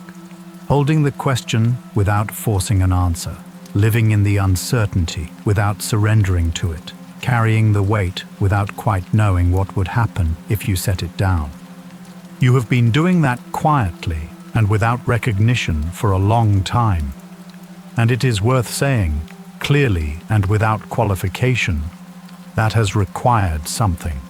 holding the question without forcing an answer, living in the uncertainty without surrendering to it, carrying the weight without quite knowing what would happen if you set it down. You have been doing that quietly and without recognition for a long time, and it is worth saying, clearly and without qualification, that has required something.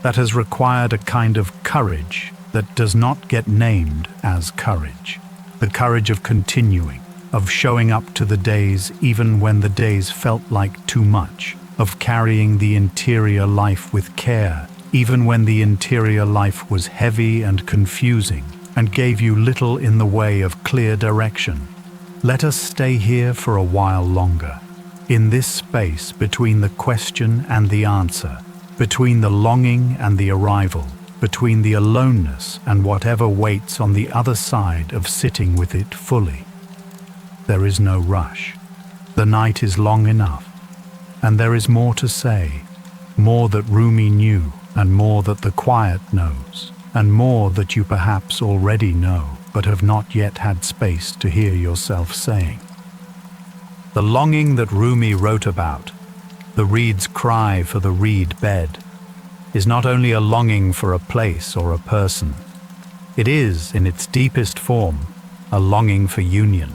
That has required a kind of courage that does not get named as courage. The courage of continuing, of showing up to the days even when the days felt like too much, of carrying the interior life with care, even when the interior life was heavy and confusing and gave you little in the way of clear direction. Let us stay here for a while longer, in this space between the question and the answer, between the longing and the arrival, between the aloneness and whatever waits on the other side of sitting with it fully. There is no rush. The night is long enough, and there is more to say, more that Rumi knew, and more that the quiet knows, and more that you perhaps already know, but have not yet had space to hear yourself saying. The longing that Rumi wrote about, the reed's cry for the reed bed, is not only a longing for a place or a person. It is, in its deepest form, a longing for union,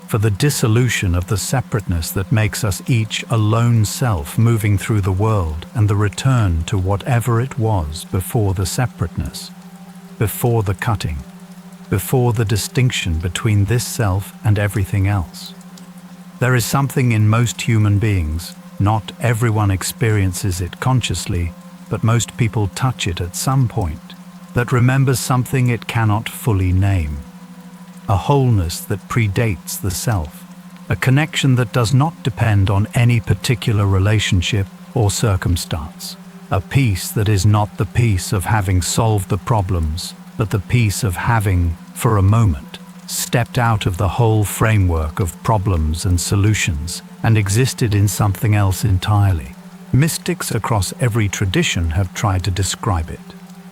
for the dissolution of the separateness that makes us each a lone self moving through the world, and the return to whatever it was before the separateness, before the cutting, before the distinction between this self and everything else. There is something in most human beings, not everyone experiences it consciously, but most people touch it at some point, that remembers something it cannot fully name. A wholeness that predates the self, a connection that does not depend on any particular relationship or circumstance, a peace that is not the peace of having solved the problems, but the peace of having, for a moment, stepped out of the whole framework of problems and solutions and existed in something else entirely. Mystics across every tradition have tried to describe it,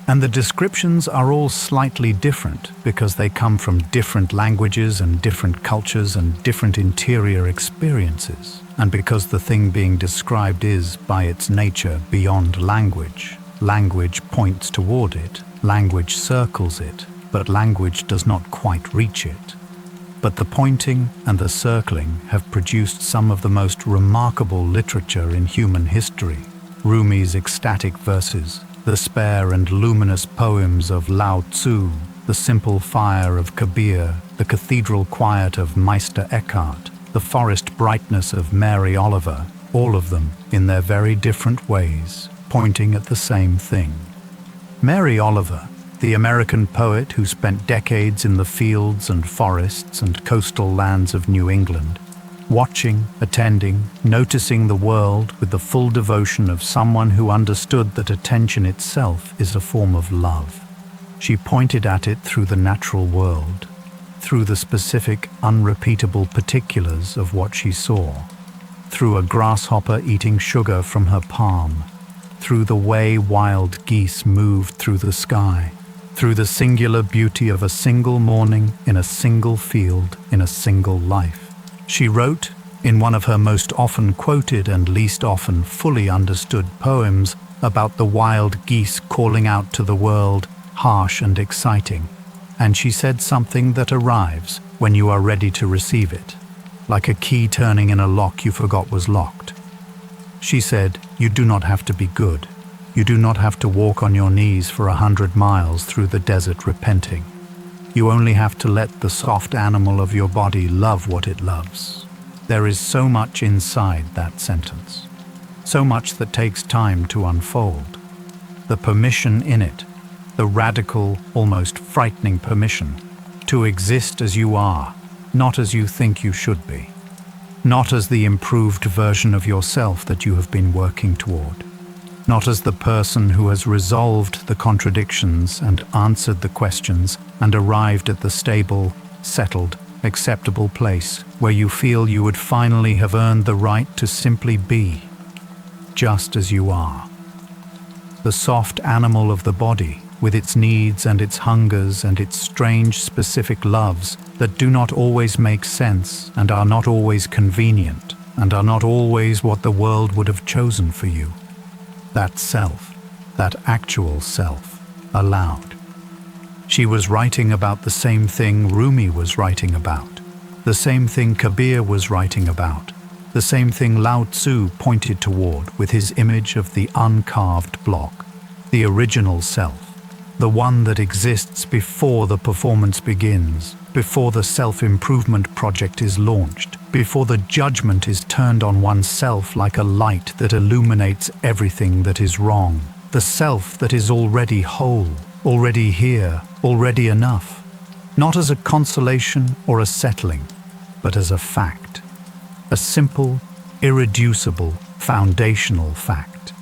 and the descriptions are all slightly different because they come from different languages and different cultures and different interior experiences, and because the thing being described is, by its nature, beyond language. Language points toward it, language circles it, but language does not quite reach it. But the pointing and the circling have produced some of the most remarkable literature in human history. Rumi's ecstatic verses, the spare and luminous poems of Lao Tzu, the simple fire of Kabir, the cathedral quiet of Meister Eckhart, the forest brightness of Mary Oliver, all of them, in their very different ways, pointing at the same thing. Mary Oliver, the American poet who spent decades in the fields and forests and coastal lands of New England, watching, attending, noticing the world with the full devotion of someone who understood that attention itself is a form of love. She pointed at it through the natural world, through the specific, unrepeatable particulars of what she saw, through a grasshopper eating sugar from her palm, through the way wild geese moved through the sky, through the singular beauty of a single morning in a single field in a single life. She wrote, in one of her most often quoted and least often fully understood poems, about the wild geese calling out to the world, harsh and exciting. And she said something that arrives when you are ready to receive it, like a key turning in a lock you forgot was locked. She said, "You do not have to be good. You do not have to walk on your knees for 100 miles through the desert repenting. You only have to let the soft animal of your body love what it loves." There is so much inside that sentence, so much that takes time to unfold. The permission in it, the radical, almost frightening permission to exist as you are, not as you think you should be, not as the improved version of yourself that you have been working toward, not as the person who has resolved the contradictions and answered the questions and arrived at the stable, settled, acceptable place where you feel you would finally have earned the right to simply be, just as you are. The soft animal of the body, with its needs and its hungers and its strange specific loves that do not always make sense and are not always convenient and are not always what the world would have chosen for you. That self, that actual self, allowed. She was writing about the same thing Rumi was writing about, the same thing Kabir was writing about, the same thing Lao Tzu pointed toward with his image of the uncarved block, the original self, the one that exists before the performance begins, before the self-improvement project is launched, before the judgment is turned on oneself like a light that illuminates everything that is wrong, the self that is already whole, already here, already enough, not as a consolation or a settling, but as a fact, a simple, irreducible, foundational fact.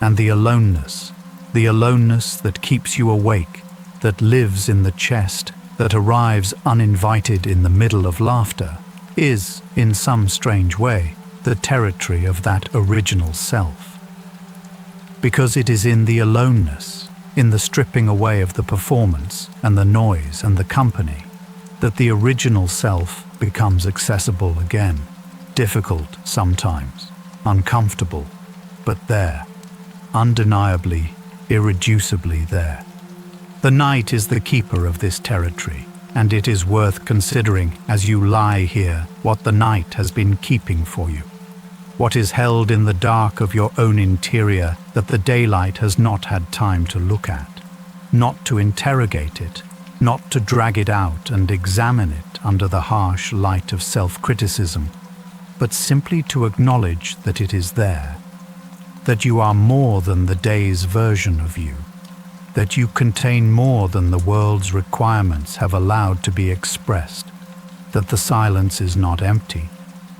And the aloneness that keeps you awake, that lives in the chest, that arrives uninvited in the middle of laughter, is, in some strange way, the territory of that original self. Because it is in the aloneness, in the stripping away of the performance and the noise and the company, that the original self becomes accessible again, difficult sometimes, uncomfortable, but there, undeniably, irreducibly there. The night is the keeper of this territory, and it is worth considering as you lie here what the night has been keeping for you, what is held in the dark of your own interior that the daylight has not had time to look at, not to interrogate it, not to drag it out and examine it under the harsh light of self-criticism, but simply to acknowledge that it is there, that you are more than the day's version of you, that you contain more than the world's requirements have allowed to be expressed, that the silence is not empty,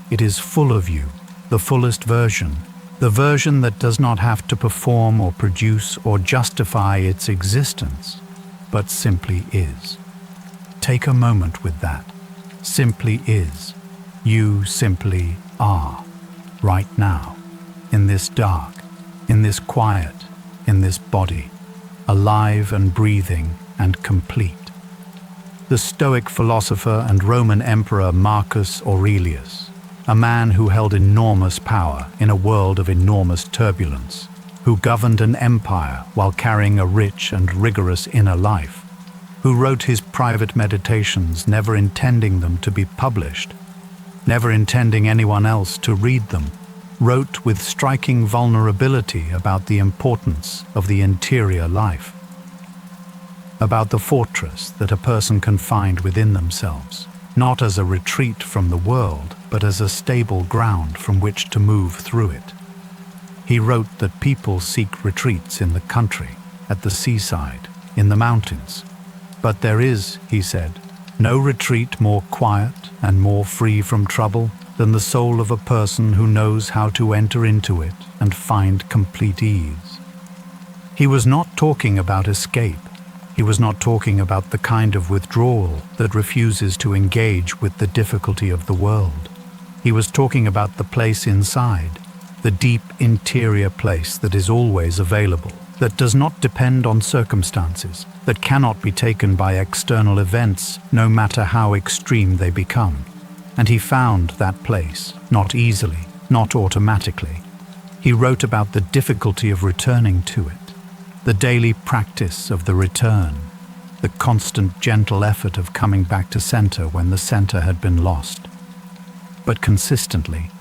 it is full of you, the fullest version, the version that does not have to perform or produce or justify its existence, but simply is. Take a moment with that. Simply is. You simply are, right now, in this dark, in this quiet, in this body, alive and breathing and complete. The Stoic philosopher and Roman emperor Marcus Aurelius, a man who held enormous power in a world of enormous turbulence, who governed an empire while carrying a rich and rigorous inner life, who wrote his private meditations never intending them to be published, never intending anyone else to read them, wrote with striking vulnerability about the importance of the interior life, about the fortress that a person can find within themselves, not as a retreat from the world, but as a stable ground from which to move through it. He wrote that people seek retreats in the country, at the seaside, in the mountains. But there is, he said, no retreat more quiet and more free from trouble than the soul of a person who knows how to enter into it and find complete ease. He was not talking about escape. He was not talking about the kind of withdrawal that refuses to engage with the difficulty of the world. He was talking about the place inside, the deep interior place that is always available, that does not depend on circumstances, that cannot be taken by external events, no matter how extreme they become. And he found that place, not easily, not automatically. He wrote about the difficulty of returning to it, the daily practice of the return, the constant gentle effort of coming back to center when the center had been lost. But consistently,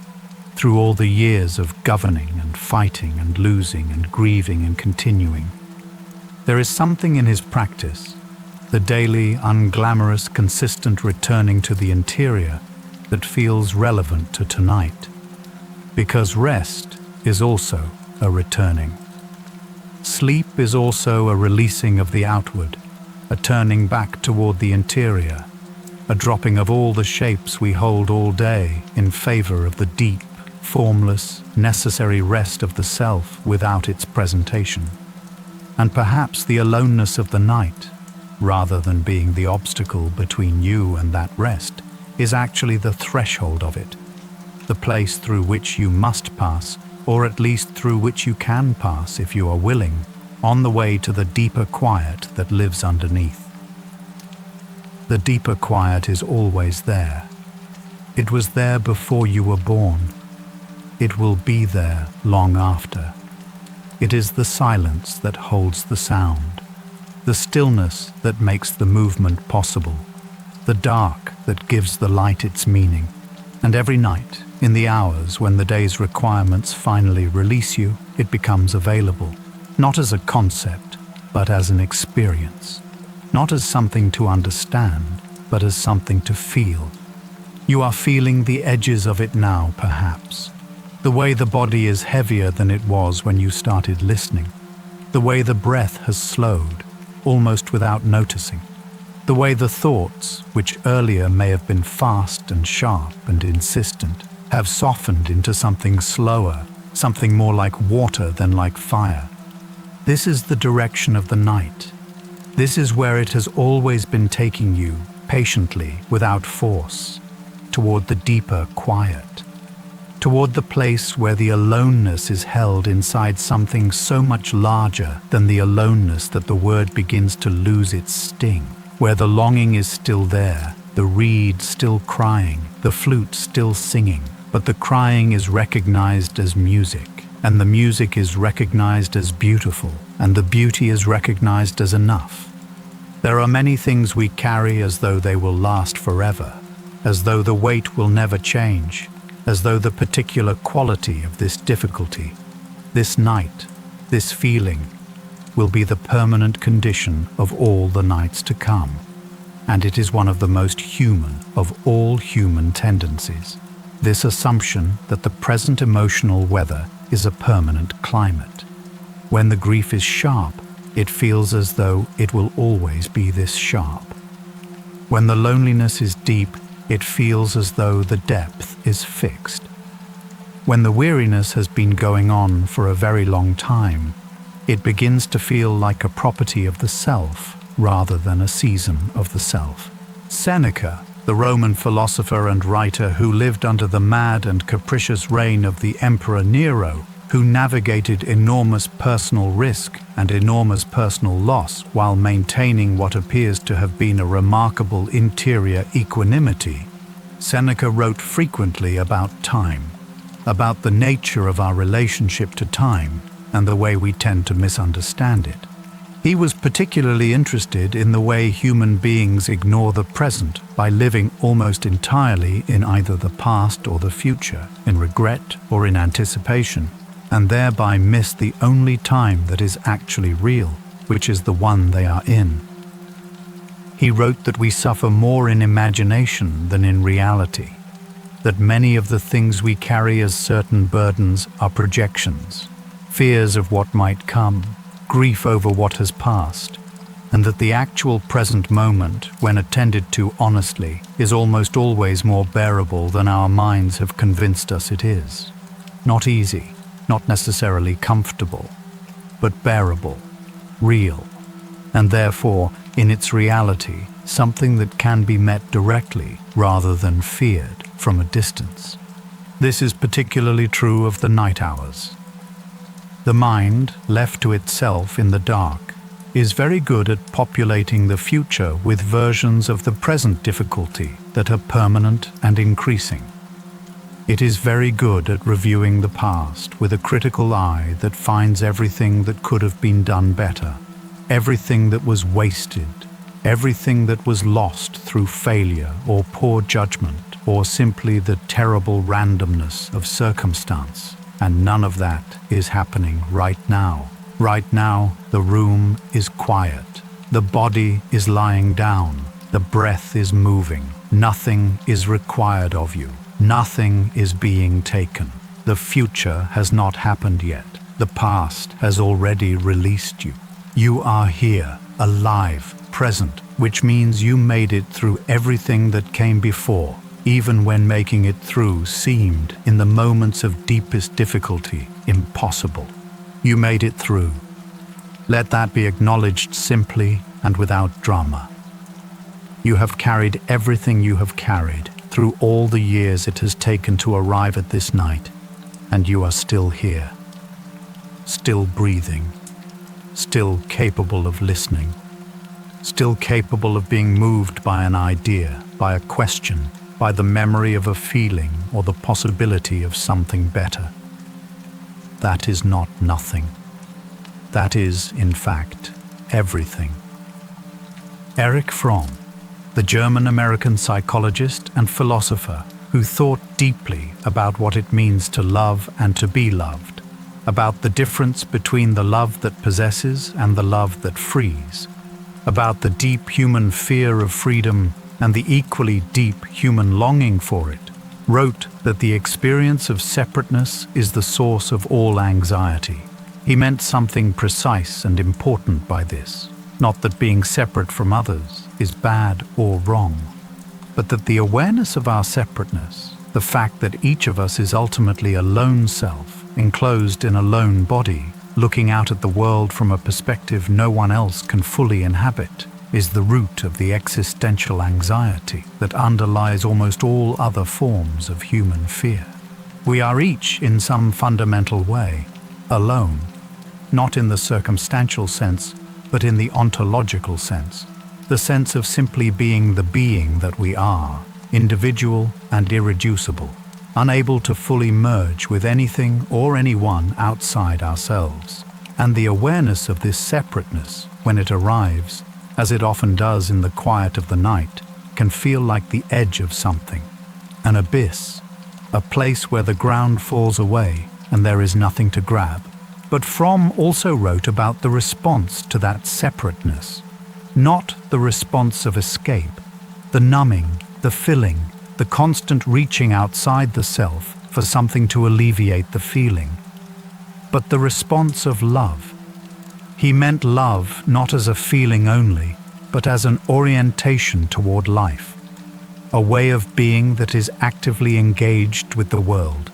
through all the years of governing and fighting and losing and grieving and continuing, there is something in his practice, the daily, unglamorous, consistent returning to the interior, that feels relevant to tonight. Because rest is also a returning. Sleep is also a releasing of the outward, a turning back toward the interior, a dropping of all the shapes we hold all day in favor of the deep, formless, necessary rest of the self without its presentation. And perhaps the aloneness of the night, rather than being the obstacle between you and that rest, is actually the threshold of it, the place through which you must pass, or at least through which you can pass if you are willing, on the way to the deeper quiet that lives underneath. The deeper quiet is always there. It was there before you were born. It will be there long after. It is the silence that holds the sound, the stillness that makes the movement possible, the dark that gives the light its meaning. And every night, in the hours when the day's requirements finally release you, it becomes available, not as a concept, but as an experience, not as something to understand, but as something to feel. You are feeling the edges of it now, perhaps. The way the body is heavier than it was when you started listening. The way the breath has slowed, almost without noticing. The way the thoughts, which earlier may have been fast and sharp and insistent, have softened into something slower, something more like water than like fire. This is the direction of the night. This is where it has always been taking you, patiently, without force, toward the deeper quiet. Toward the place where the aloneness is held inside something so much larger than the aloneness that the word begins to lose its sting, where the longing is still there, the reed still crying, the flute still singing, but the crying is recognized as music, and the music is recognized as beautiful, and the beauty is recognized as enough. There are many things we carry as though they will last forever, as though the weight will never change, as though the particular quality of this difficulty, this night, this feeling, will be the permanent condition of all the nights to come. And it is one of the most human of all human tendencies, this assumption that the present emotional weather is a permanent climate. When the grief is sharp, it feels as though it will always be this sharp. When the loneliness is deep, it feels as though the depth is fixed. When the weariness has been going on for a very long time, it begins to feel like a property of the self rather than a season of the self. Seneca, the Roman philosopher and writer who lived under the mad and capricious reign of the Emperor Nero, who navigated enormous personal risk and enormous personal loss while maintaining what appears to have been a remarkable interior equanimity, Seneca wrote frequently about time, about the nature of our relationship to time and the way we tend to misunderstand it. He was particularly interested in the way human beings ignore the present by living almost entirely in either the past or the future, in regret or in anticipation, and thereby miss the only time that is actually real, which is the one they are in. He wrote that we suffer more in imagination than in reality, that many of the things we carry as certain burdens are projections, fears of what might come, grief over what has passed, and that the actual present moment, when attended to honestly, is almost always more bearable than our minds have convinced us it is. Not easy, not necessarily comfortable, but bearable, real, and therefore, in its reality, something that can be met directly rather than feared from a distance. This is particularly true of the night hours. The mind, left to itself in the dark, is very good at populating the future with versions of the present difficulty that are permanent and increasing. It is very good at reviewing the past with a critical eye that finds everything that could have been done better, everything that was wasted, everything that was lost through failure or poor judgment or simply the terrible randomness of circumstance. And none of that is happening right now. Right now, the room is quiet. The body is lying down. The breath is moving. Nothing is required of you. Nothing is being taken. The future has not happened yet. The past has already released you. You are here, alive, present, which means you made it through everything that came before, even when making it through seemed, in the moments of deepest difficulty, impossible. You made it through. Let that be acknowledged simply and without drama. You have carried everything you have carried through all the years it has taken to arrive at this night, and you are still here, still breathing, still capable of listening, still capable of being moved by an idea, by a question, by the memory of a feeling or the possibility of something better. That is not nothing. That is, in fact, everything. Erich Fromm, the German-American psychologist and philosopher who thought deeply about what it means to love and to be loved, about the difference between the love that possesses and the love that frees, about the deep human fear of freedom and the equally deep human longing for it, wrote that the experience of separateness is the source of all anxiety. He meant something precise and important by this, not that being separate from others is bad or wrong, but that the awareness of our separateness, the fact that each of us is ultimately a lone self, enclosed in a lone body, looking out at the world from a perspective no one else can fully inhabit, is the root of the existential anxiety that underlies almost all other forms of human fear. We are each, in some fundamental way, alone, not in the circumstantial sense, but in the ontological sense, the sense of simply being the being that we are, individual and irreducible, unable to fully merge with anything or anyone outside ourselves. And the awareness of this separateness, when it arrives, as it often does in the quiet of the night, can feel like the edge of something, an abyss, a place where the ground falls away and there is nothing to grab. But Fromm also wrote about the response to that separateness, not the response of escape, the numbing, the filling, the constant reaching outside the self for something to alleviate the feeling, but the response of love. He meant love not as a feeling only, but as an orientation toward life, a way of being that is actively engaged with the world,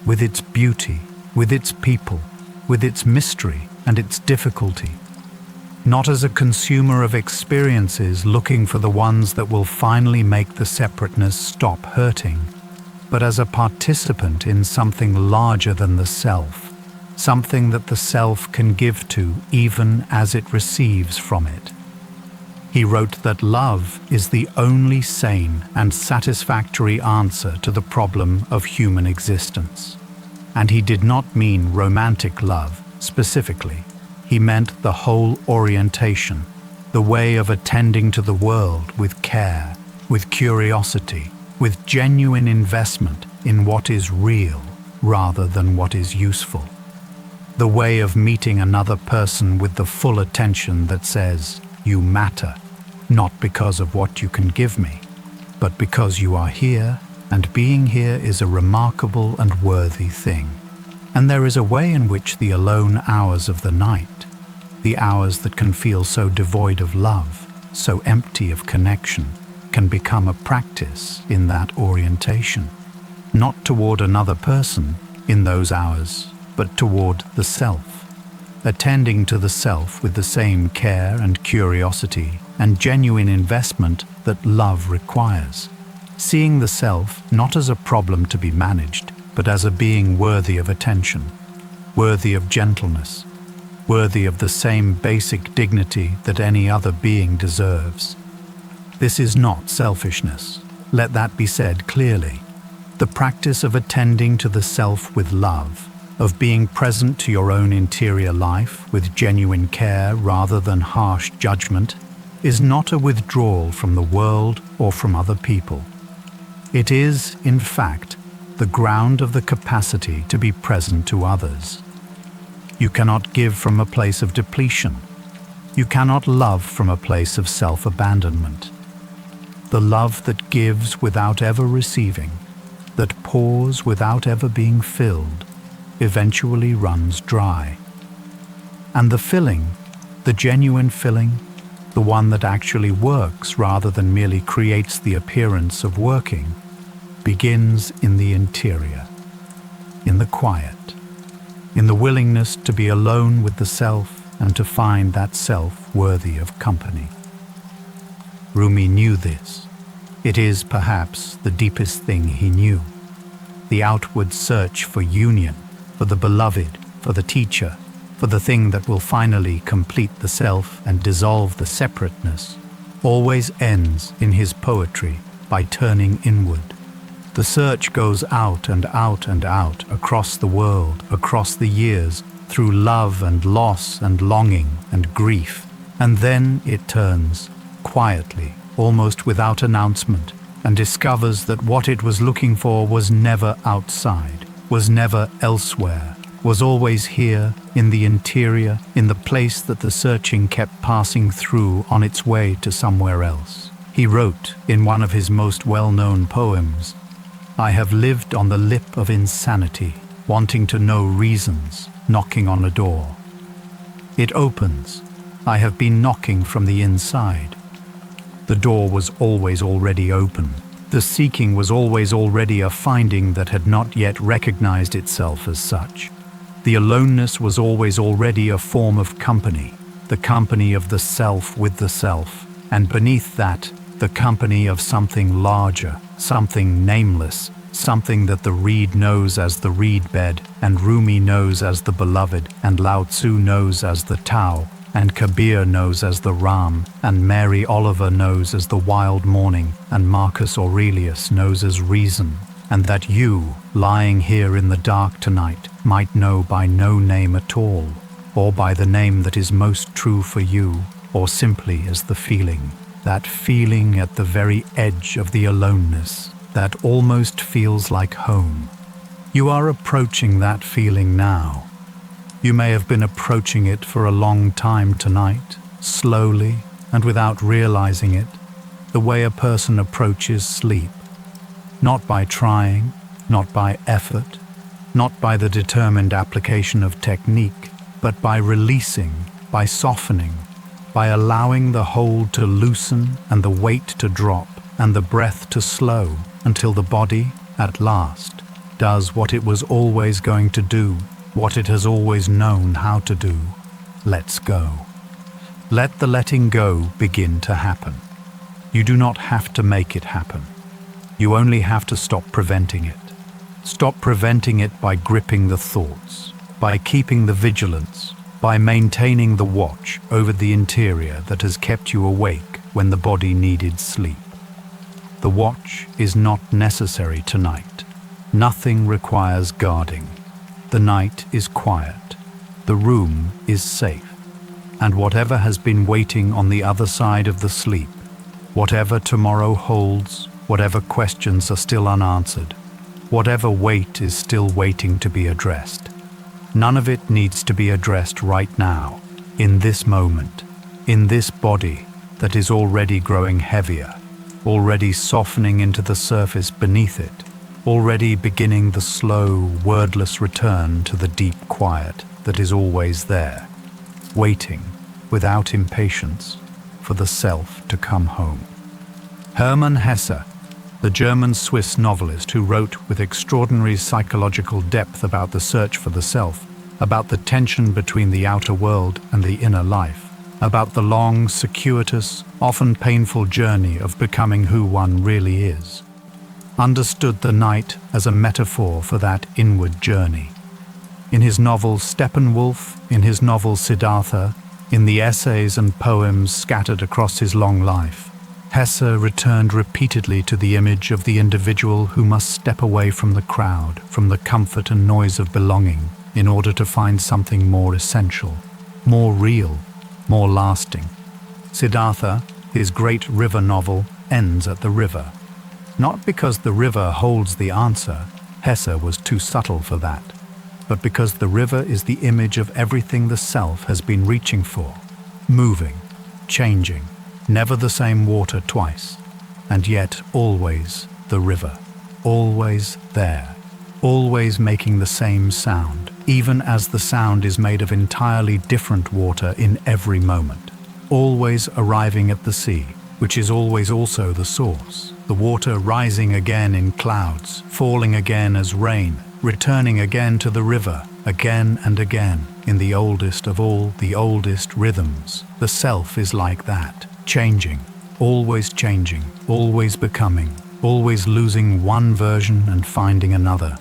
with its beauty, with its people, with its mystery and its difficulty, not as a consumer of experiences looking for the ones that will finally make the separateness stop hurting, but as a participant in something larger than the self, something that the self can give to even as it receives from it. He wrote that love is the only sane and satisfactory answer to the problem of human existence. And he did not mean romantic love specifically. He meant the whole orientation, the way of attending to the world with care, with curiosity, with genuine investment in what is real rather than what is useful. The way of meeting another person with the full attention that says, "You matter, not because of what you can give me, but because you are here, and being here is a remarkable and worthy thing." And there is a way in which the alone hours of the night, the hours that can feel so devoid of love, so empty of connection, can become a practice in that orientation, not toward another person in those hours, but toward the self, attending to the self with the same care and curiosity and genuine investment that love requires, seeing the self not as a problem to be managed, but as a being worthy of attention, worthy of gentleness, worthy of the same basic dignity that any other being deserves. This is not selfishness. Let that be said clearly. The practice of attending to the self with love, of being present to your own interior life with genuine care rather than harsh judgment, is not a withdrawal from the world or from other people. It is, in fact, the ground of the capacity to be present to others. You cannot give from a place of depletion. You cannot love from a place of self-abandonment. The love that gives without ever receiving, that pours without ever being filled, eventually runs dry. And the filling, the genuine filling, the one that actually works rather than merely creates the appearance of working, begins in the interior, in the quiet, in the willingness to be alone with the self and to find that self worthy of company. Rumi knew this. It is perhaps the deepest thing he knew. The outward search for union, for the beloved, for the teacher, for the thing that will finally complete the self and dissolve the separateness, always ends in his poetry by turning inward. The search goes out and out and out across the world, across the years, through love and loss and longing and grief, and then it turns, quietly, almost without announcement, and discovers that what it was looking for was never outside, was never elsewhere, was always here, in the interior, in the place that the searching kept passing through on its way to somewhere else. He wrote in one of his most well-known poems, "I have lived on the lip of insanity, wanting to know reasons, knocking on a door. It opens. I have been knocking from the inside. The door was always already open. The seeking was always already a finding that had not yet recognized itself as such. The aloneness was always already a form of company, the company of the self with the self, and beneath that, the company of something larger, something nameless, something that the reed knows as the reed bed, and Rumi knows as the beloved, and Lao Tzu knows as the Tao, and Kabir knows as the Ram, and Mary Oliver knows as the wild morning, and Marcus Aurelius knows as reason, and that you, lying here in the dark tonight, might know by no name at all, or by the name that is most true for you, or simply as the feeling, that feeling at the very edge of the aloneness, that almost feels like home. You are approaching that feeling now. You may have been approaching it for a long time tonight, slowly and without realizing it, the way a person approaches sleep. Not by trying, not by effort, not by the determined application of technique, but by releasing, by softening, by allowing the hold to loosen and the weight to drop and the breath to slow until the body, at last, does what it was always going to do, what it has always known how to do. Let's go. Let the letting go begin to happen. You do not have to make it happen. You only have to stop preventing it. Stop preventing it by gripping the thoughts, by keeping the vigilance, by maintaining the watch over the interior that has kept you awake when the body needed sleep. The watch is not necessary tonight. Nothing requires guarding. The night is quiet. The room is safe. And whatever has been waiting on the other side of the sleep, whatever tomorrow holds, whatever questions are still unanswered, whatever weight is still waiting to be addressed, none of it needs to be addressed right now, in this moment, in this body that is already growing heavier, already softening into the surface beneath it, already beginning the slow, wordless return to the deep quiet that is always there, waiting, without impatience, for the self to come home. Hermann Hesse, the German-Swiss novelist who wrote with extraordinary psychological depth about the search for the self, about the tension between the outer world and the inner life, about the long, circuitous, often painful journey of becoming who one really is, understood the night as a metaphor for that inward journey. In his novel Steppenwolf, in his novel Siddhartha, in the essays and poems scattered across his long life, Hesse returned repeatedly to the image of the individual who must step away from the crowd, from the comfort and noise of belonging, in order to find something more essential, more real, more lasting. Siddhartha, his great river novel, ends at the river. Not because the river holds the answer, Hesse was too subtle for that, but because the river is the image of everything the self has been reaching for, moving, changing, never the same water twice, and yet always the river, always there, always making the same sound, even as the sound is made of entirely different water in every moment, always arriving at the sea, which is always also the source, the water rising again in clouds, falling again as rain, returning again to the river, again and again, in the oldest of all the oldest rhythms. The self is like that, changing, always becoming, always losing one version and finding another,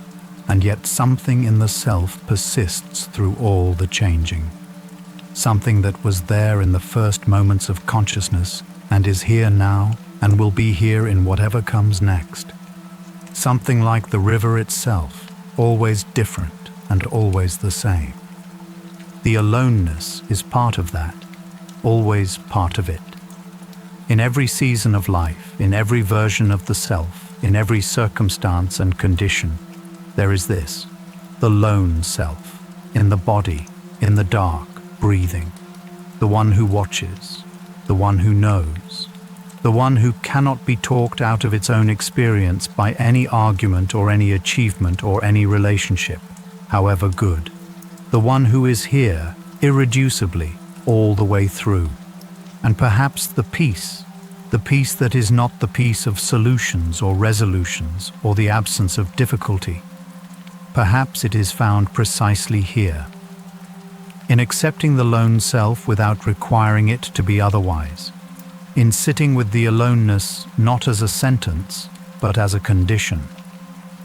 and yet something in the self persists through all the changing. Something that was there in the first moments of consciousness and is here now and will be here in whatever comes next. Something like the river itself, always different and always the same. The aloneness is part of that, always part of it. In every season of life, in every version of the self, in every circumstance and condition, there is this, the lone self, in the body, in the dark, breathing, the one who watches, the one who knows, the one who cannot be talked out of its own experience by any argument or any achievement or any relationship, however good, the one who is here, irreducibly, all the way through, and perhaps the peace that is not the peace of solutions or resolutions or the absence of difficulty. Perhaps it is found precisely here, in accepting the lone self without requiring it to be otherwise, in sitting with the aloneness not as a sentence, but as a condition,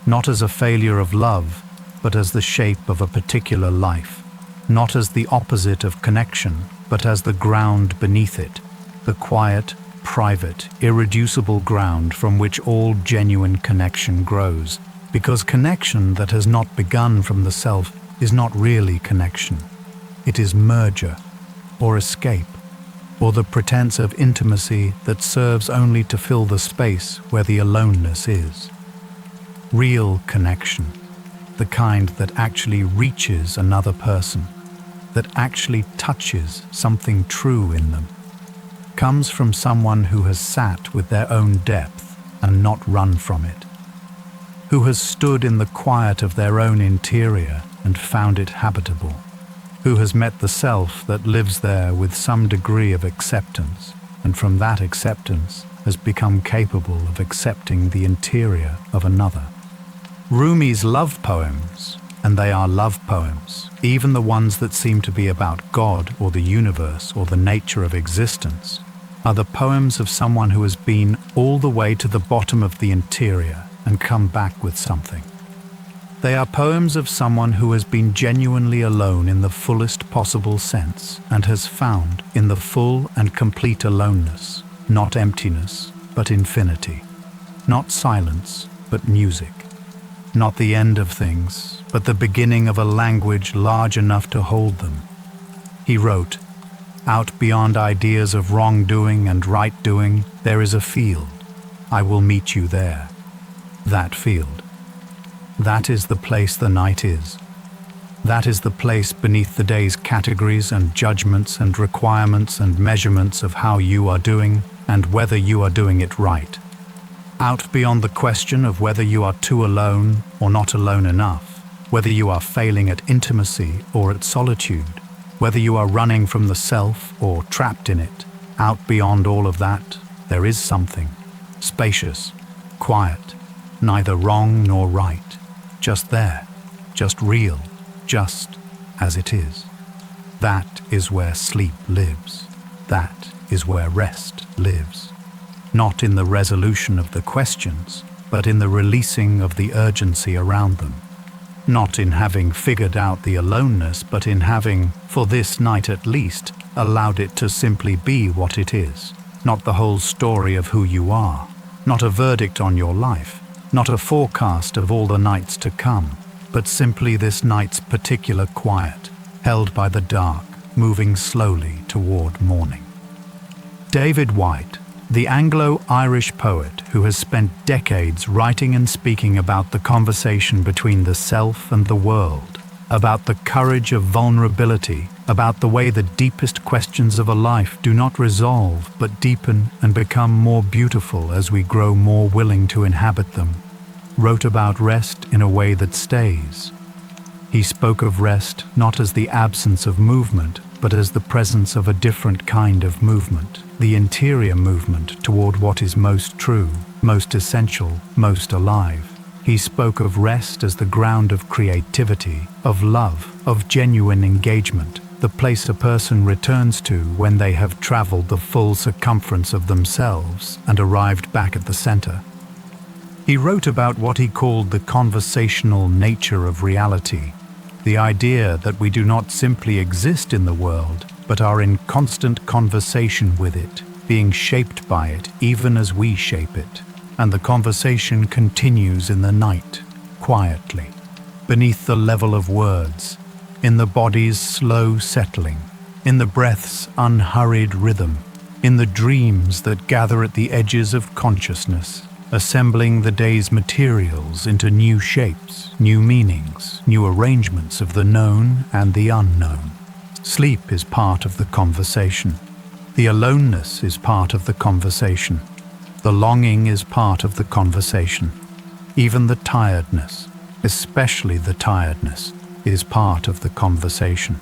not as a failure of love, but as the shape of a particular life, not as the opposite of connection, but as the ground beneath it, the quiet, private, irreducible ground from which all genuine connection grows, because connection that has not begun from the self is not really connection. It is merger, or escape, or the pretense of intimacy that serves only to fill the space where the aloneness is. Real connection, the kind that actually reaches another person, that actually touches something true in them, comes from someone who has sat with their own depth and not run from it, who has stood in the quiet of their own interior and found it habitable, who has met the self that lives there with some degree of acceptance, and from that acceptance has become capable of accepting the interior of another. Rumi's love poems, and they are love poems, even the ones that seem to be about God or the universe or the nature of existence, are the poems of someone who has been all the way to the bottom of the interior and come back with something. They are poems of someone who has been genuinely alone in the fullest possible sense and has found in the full and complete aloneness, not emptiness, but infinity, not silence, but music, not the end of things, but the beginning of a language large enough to hold them. He wrote, "Out beyond ideas of wrongdoing and right-doing, there is a field. I will meet you there." That field. That is the place the night is. That is the place beneath the day's categories and judgments and requirements and measurements of how you are doing and whether you are doing it right. Out beyond the question of whether you are too alone or not alone enough, whether you are failing at intimacy or at solitude, whether you are running from the self or trapped in it, out beyond all of that, there is something, spacious, quiet, neither wrong nor right, just there, just real, just as it is. That is where sleep lives. That is where rest lives. Not in the resolution of the questions, but in the releasing of the urgency around them. Not in having figured out the aloneness, but in having, for this night at least, allowed it to simply be what it is. not the whole story of who you are, not a verdict on your life, not a forecast of all the nights to come, but simply this night's particular quiet, held by the dark, moving slowly toward morning. David Whyte, the Anglo-Irish poet who has spent decades writing and speaking about the conversation between the self and the world, about the courage of vulnerability, about the way the deepest questions of a life do not resolve but deepen and become more beautiful as we grow more willing to inhabit them, wrote about rest in a way that stays. He spoke of rest not as the absence of movement, but as the presence of a different kind of movement, the interior movement toward what is most true, most essential, most alive. He spoke of rest as the ground of creativity, of love, of genuine engagement, the place a person returns to when they have traveled the full circumference of themselves and arrived back at the center. He wrote about what he called the conversational nature of reality, the idea that we do not simply exist in the world, but are in constant conversation with it, being shaped by it even as we shape it. And the conversation continues in the night, quietly, beneath the level of words, in the body's slow settling, in the breath's unhurried rhythm, in the dreams that gather at the edges of consciousness, assembling the day's materials into new shapes, new meanings, new arrangements of the known and the unknown. Sleep is part of the conversation. The aloneness is part of the conversation. The longing is part of the conversation. Even the tiredness, especially the tiredness, is part of the conversation.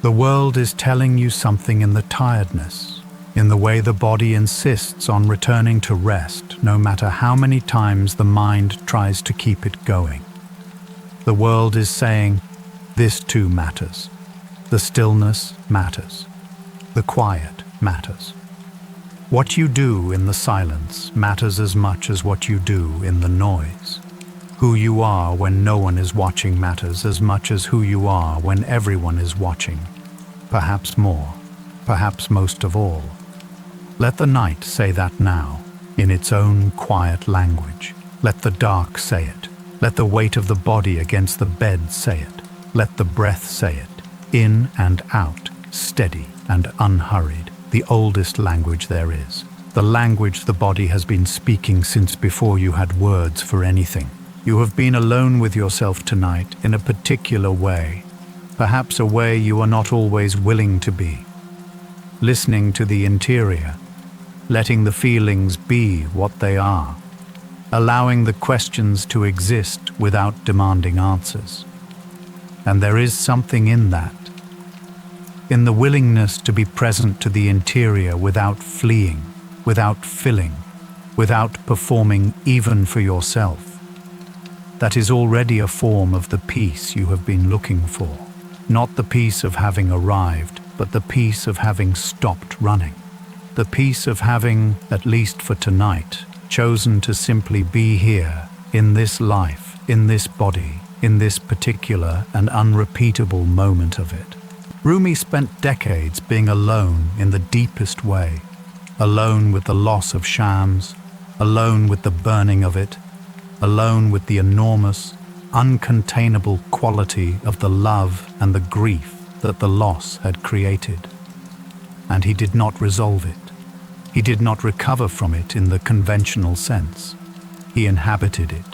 The world is telling you something in the tiredness, in the way the body insists on returning to rest, no matter how many times the mind tries to keep it going. The world is saying, this too matters. The stillness matters. The quiet matters. What you do in the silence matters as much as what you do in the noise. Who you are when no one is watching matters as much as who you are when everyone is watching. Perhaps more, perhaps most of all. Let the night say that now, in its own quiet language. Let the dark say it. Let the weight of the body against the bed say it. Let the breath say it. In and out, steady and unhurried. The oldest language there is. The language the body has been speaking since before you had words for anything. You have been alone with yourself tonight in a particular way, perhaps a way you are not always willing to be. Listening to the interior, letting the feelings be what they are, allowing the questions to exist without demanding answers. And there is something in that, in the willingness to be present to the interior without fleeing, without filling, without performing even for yourself. That is already a form of the peace you have been looking for. Not the peace of having arrived, but the peace of having stopped running. The peace of having, at least for tonight, chosen to simply be here, in this life, in this body, in this particular and unrepeatable moment of it. Rumi spent decades being alone in the deepest way, alone with the loss of Shams, alone with the burning of it, alone with the enormous, uncontainable quality of the love and the grief that the loss had created. And he did not resolve it. He did not recover from it in the conventional sense. He inhabited it.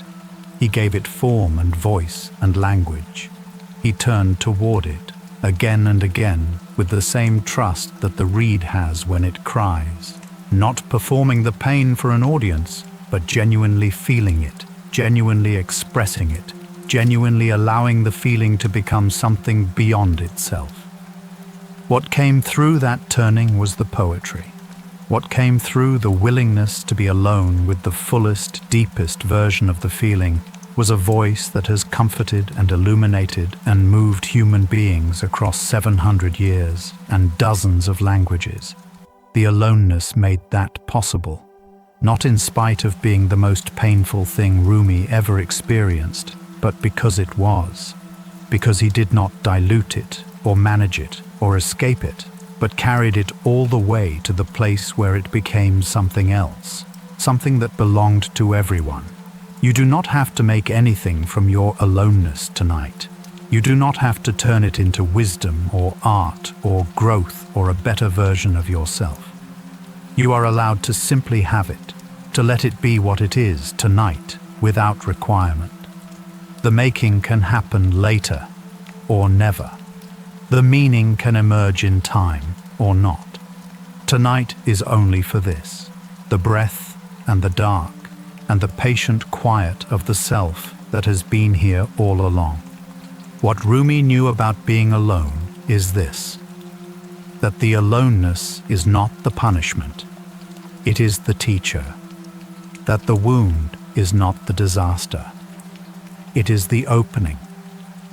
He gave it form and voice and language. He turned toward it, again and again, with the same trust that the reed has when it cries, not performing the pain for an audience, but genuinely feeling it, genuinely expressing it, genuinely allowing the feeling to become something beyond itself. What came through that turning was the poetry. What came through the willingness to be alone with the fullest, deepest version of the feeling was a voice that has comforted and illuminated and moved human beings across 700 years and dozens of languages. The aloneness made that possible, not in spite of being the most painful thing Rumi ever experienced, but because it was, because he did not dilute it or manage it or escape it. but carried it all the way to the place where it became something else, something that belonged to everyone. You do not have to make anything from your aloneness tonight. You do not have to turn it into wisdom or art or growth or a better version of yourself. You are allowed to simply have it, to let it be what it is tonight without requirement. The making can happen later or never. The meaning can emerge in time or not. Tonight is only for this, the breath and the dark and the patient quiet of the self that has been here all along. What Rumi knew about being alone is this, that the aloneness is not the punishment, it is the teacher, that the wound is not the disaster, it is the opening,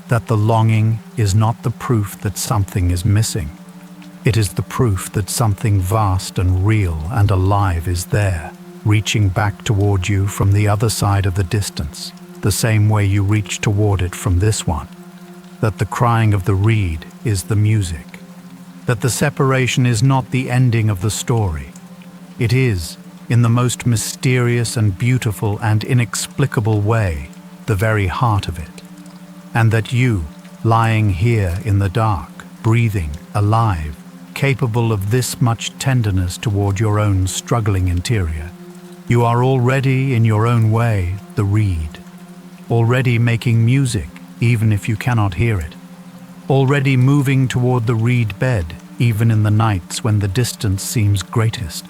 that the longing is not the proof that something is missing, it is the proof that something vast and real and alive is there, reaching back toward you from the other side of the distance, the same way you reach toward it from this one. That the crying of the reed is the music, that the separation is not the ending of the story. It is, in the most mysterious and beautiful and inexplicable way, the very heart of it. And that you, lying here in the dark, breathing, alive, capable of this much tenderness toward your own struggling interior, you are already, in your own way, the reed, already making music, even if you cannot hear it, already moving toward the reed bed, even in the nights when the distance seems greatest,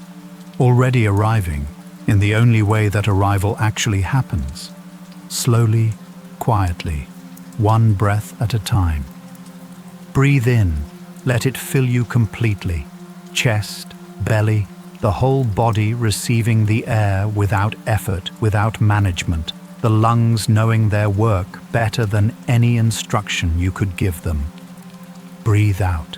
already arriving in the only way that arrival actually happens, slowly, quietly, one breath at a time. Breathe in, let it fill you completely, chest, belly, the whole body receiving the air without effort, without management, the lungs knowing their work better than any instruction you could give them. Breathe out.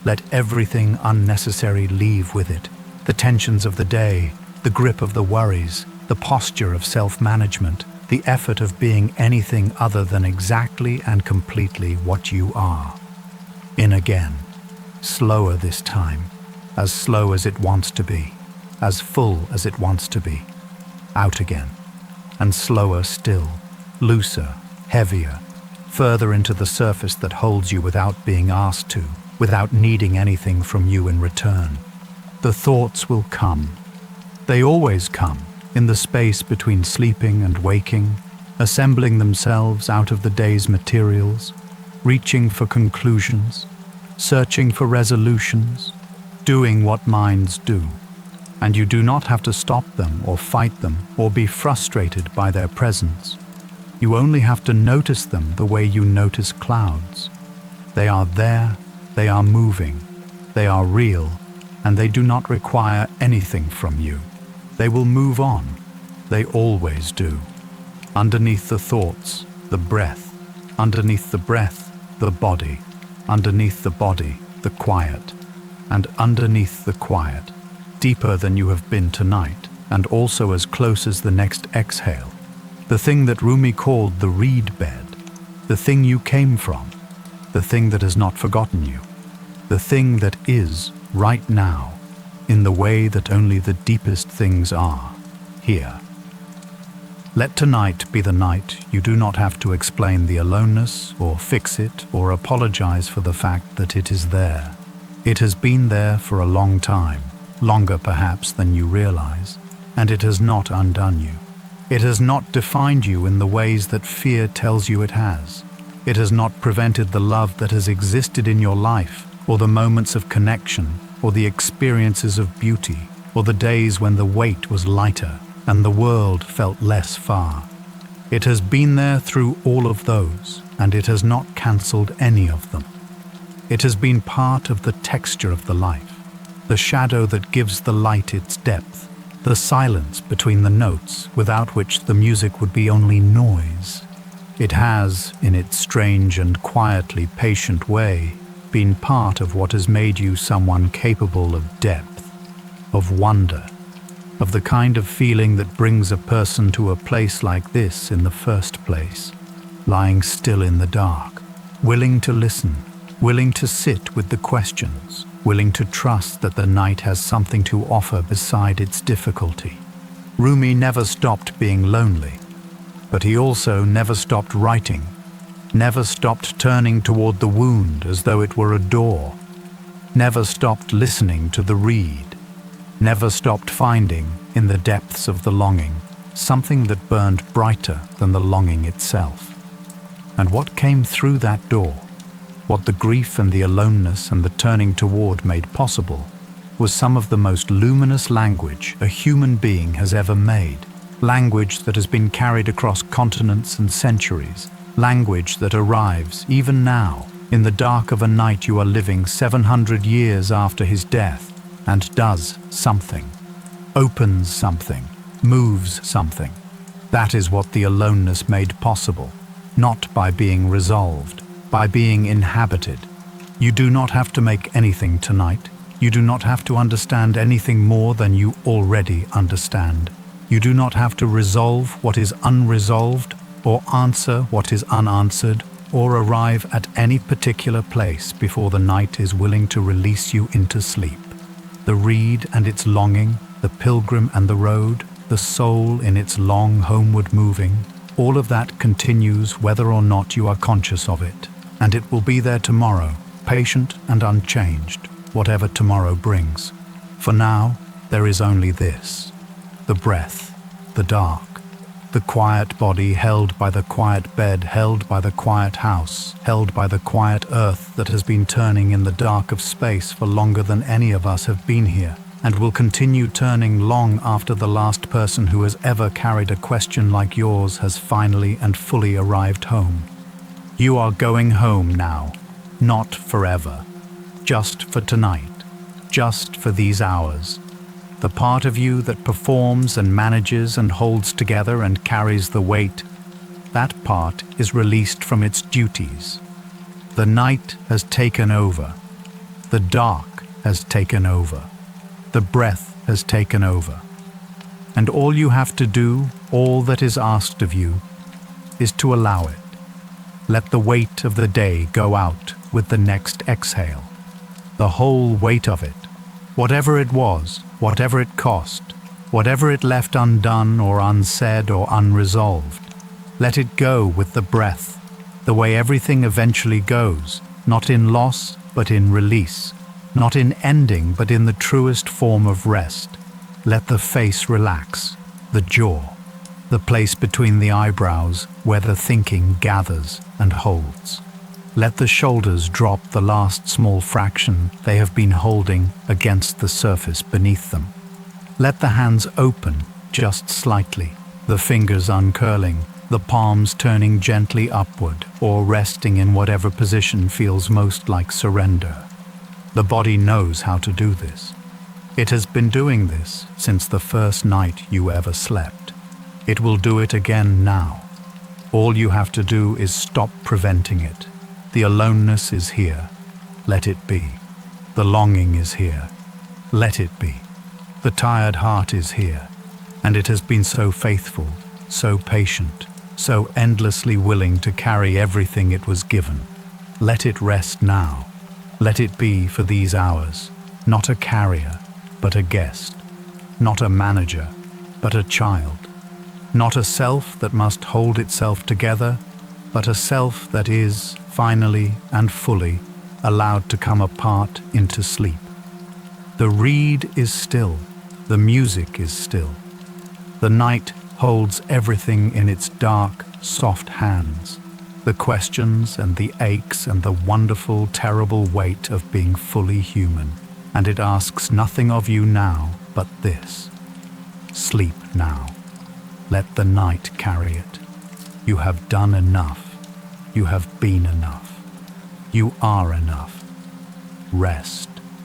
Let everything unnecessary leave with it. The tensions of the day, the grip of the worries, the posture of self-management, the effort of being anything other than exactly and completely what you are. In again. Slower this time. As slow as it wants to be. As full as it wants to be. Out again. And slower still, looser, heavier, further into the surface that holds you without being asked to, without needing anything from you in return. The thoughts will come. They always come, in the space between sleeping and waking, assembling themselves out of the day's materials, reaching for conclusions, searching for resolutions, doing what minds do. And you do not have to stop them or fight them or be frustrated by their presence. You only have to notice them the way you notice clouds. They are there, they are moving, they are real, and they do not require anything from you. They will move on. They always do. Underneath the thoughts, the breath. Underneath the breath, the body. Underneath the body, the quiet. And underneath the quiet, deeper than you have been tonight, and also as close as the next exhale, the thing that Rumi called the reed bed, the thing you came from, the thing that has not forgotten you, the thing that is right now, in the way that only the deepest things are, here. Let tonight be the night you do not have to explain the aloneness, or fix it, or apologize for the fact that it is there. It has been there for a long time, longer perhaps than you realize, and it has not undone you. It has not defined you in the ways that fear tells you it has. It has not prevented the love that has existed in your life, or the moments of connection, or the experiences of beauty, or the days when the weight was lighter and the world felt less far. It has been there through all of those, and it has not cancelled any of them. It has been part of the texture of the life, the shadow that gives the light its depth, the silence between the notes without which the music would be only noise. It has, in its strange and quietly patient way, been part of what has made you someone capable of depth, of wonder, of the kind of feeling that brings a person to a place like this in the first place, lying still in the dark, willing to listen, willing to sit with the questions, willing to trust that the night has something to offer beside its difficulty. Rumi never stopped being lonely, but he also never stopped writing, never stopped turning toward the wound as though it were a door, never stopped listening to the reed, never stopped finding, in the depths of the longing, something that burned brighter than the longing itself. And what came through that door, what the grief and the aloneness and the turning toward made possible, was some of the most luminous language a human being has ever made. Language that has been carried across continents and centuries. Language that arrives, even now, in the dark of a night you are living 700 years after his death, and does something, opens something, moves something. That is what the aloneness made possible, not by being resolved, by being inhabited. You do not have to make anything tonight. You do not have to understand anything more than you already understand. You do not have to resolve what is unresolved, or answer what is unanswered, or arrive at any particular place before the night is willing to release you into sleep. The reed and its longing, the pilgrim and the road, the soul in its long homeward moving, all of that continues whether or not you are conscious of it, and it will be there tomorrow, patient and unchanged, whatever tomorrow brings. For now, there is only this: the breath, the dark, the quiet body held by the quiet bed, held by the quiet house, held by the quiet earth that has been turning in the dark of space for longer than any of us have been here, and will continue turning long after the last person who has ever carried a question like yours has finally and fully arrived home. You are going home now, not forever, just for tonight, just for these hours. The part of you that performs and manages and holds together and carries the weight, that part is released from its duties. The night has taken over. The dark has taken over. The breath has taken over. And all you have to do, all that is asked of you, is to allow it. Let the weight of the day go out with the next exhale. The whole weight of it. Whatever it was, whatever it cost, whatever it left undone or unsaid or unresolved, let it go with the breath, the way everything eventually goes, not in loss but in release, not in ending but in the truest form of rest. Let the face relax, the jaw, the place between the eyebrows where the thinking gathers and holds. Let the shoulders drop the last small fraction they have been holding against the surface beneath them. Let the hands open just slightly, the fingers uncurling, the palms turning gently upward or resting in whatever position feels most like surrender. The body knows how to do this. It has been doing this since the first night you ever slept. It will do it again now. All you have to do is stop preventing it. The aloneness is here. Let it be. The longing is here. Let it be. The tired heart is here. And it has been so faithful, so patient, so endlessly willing to carry everything it was given. Let it rest now. Let it be for these hours, not a carrier, but a guest. Not a manager, but a child. Not a self that must hold itself together, but a self that is, finally and fully, allowed to come apart into sleep. The reed is still, the music is still. The night holds everything in its dark, soft hands, the questions and the aches and the wonderful, terrible weight of being fully human, and it asks nothing of you now but this: sleep now. Let the night carry it. You have done enough. You have been enough. You are enough. Rest.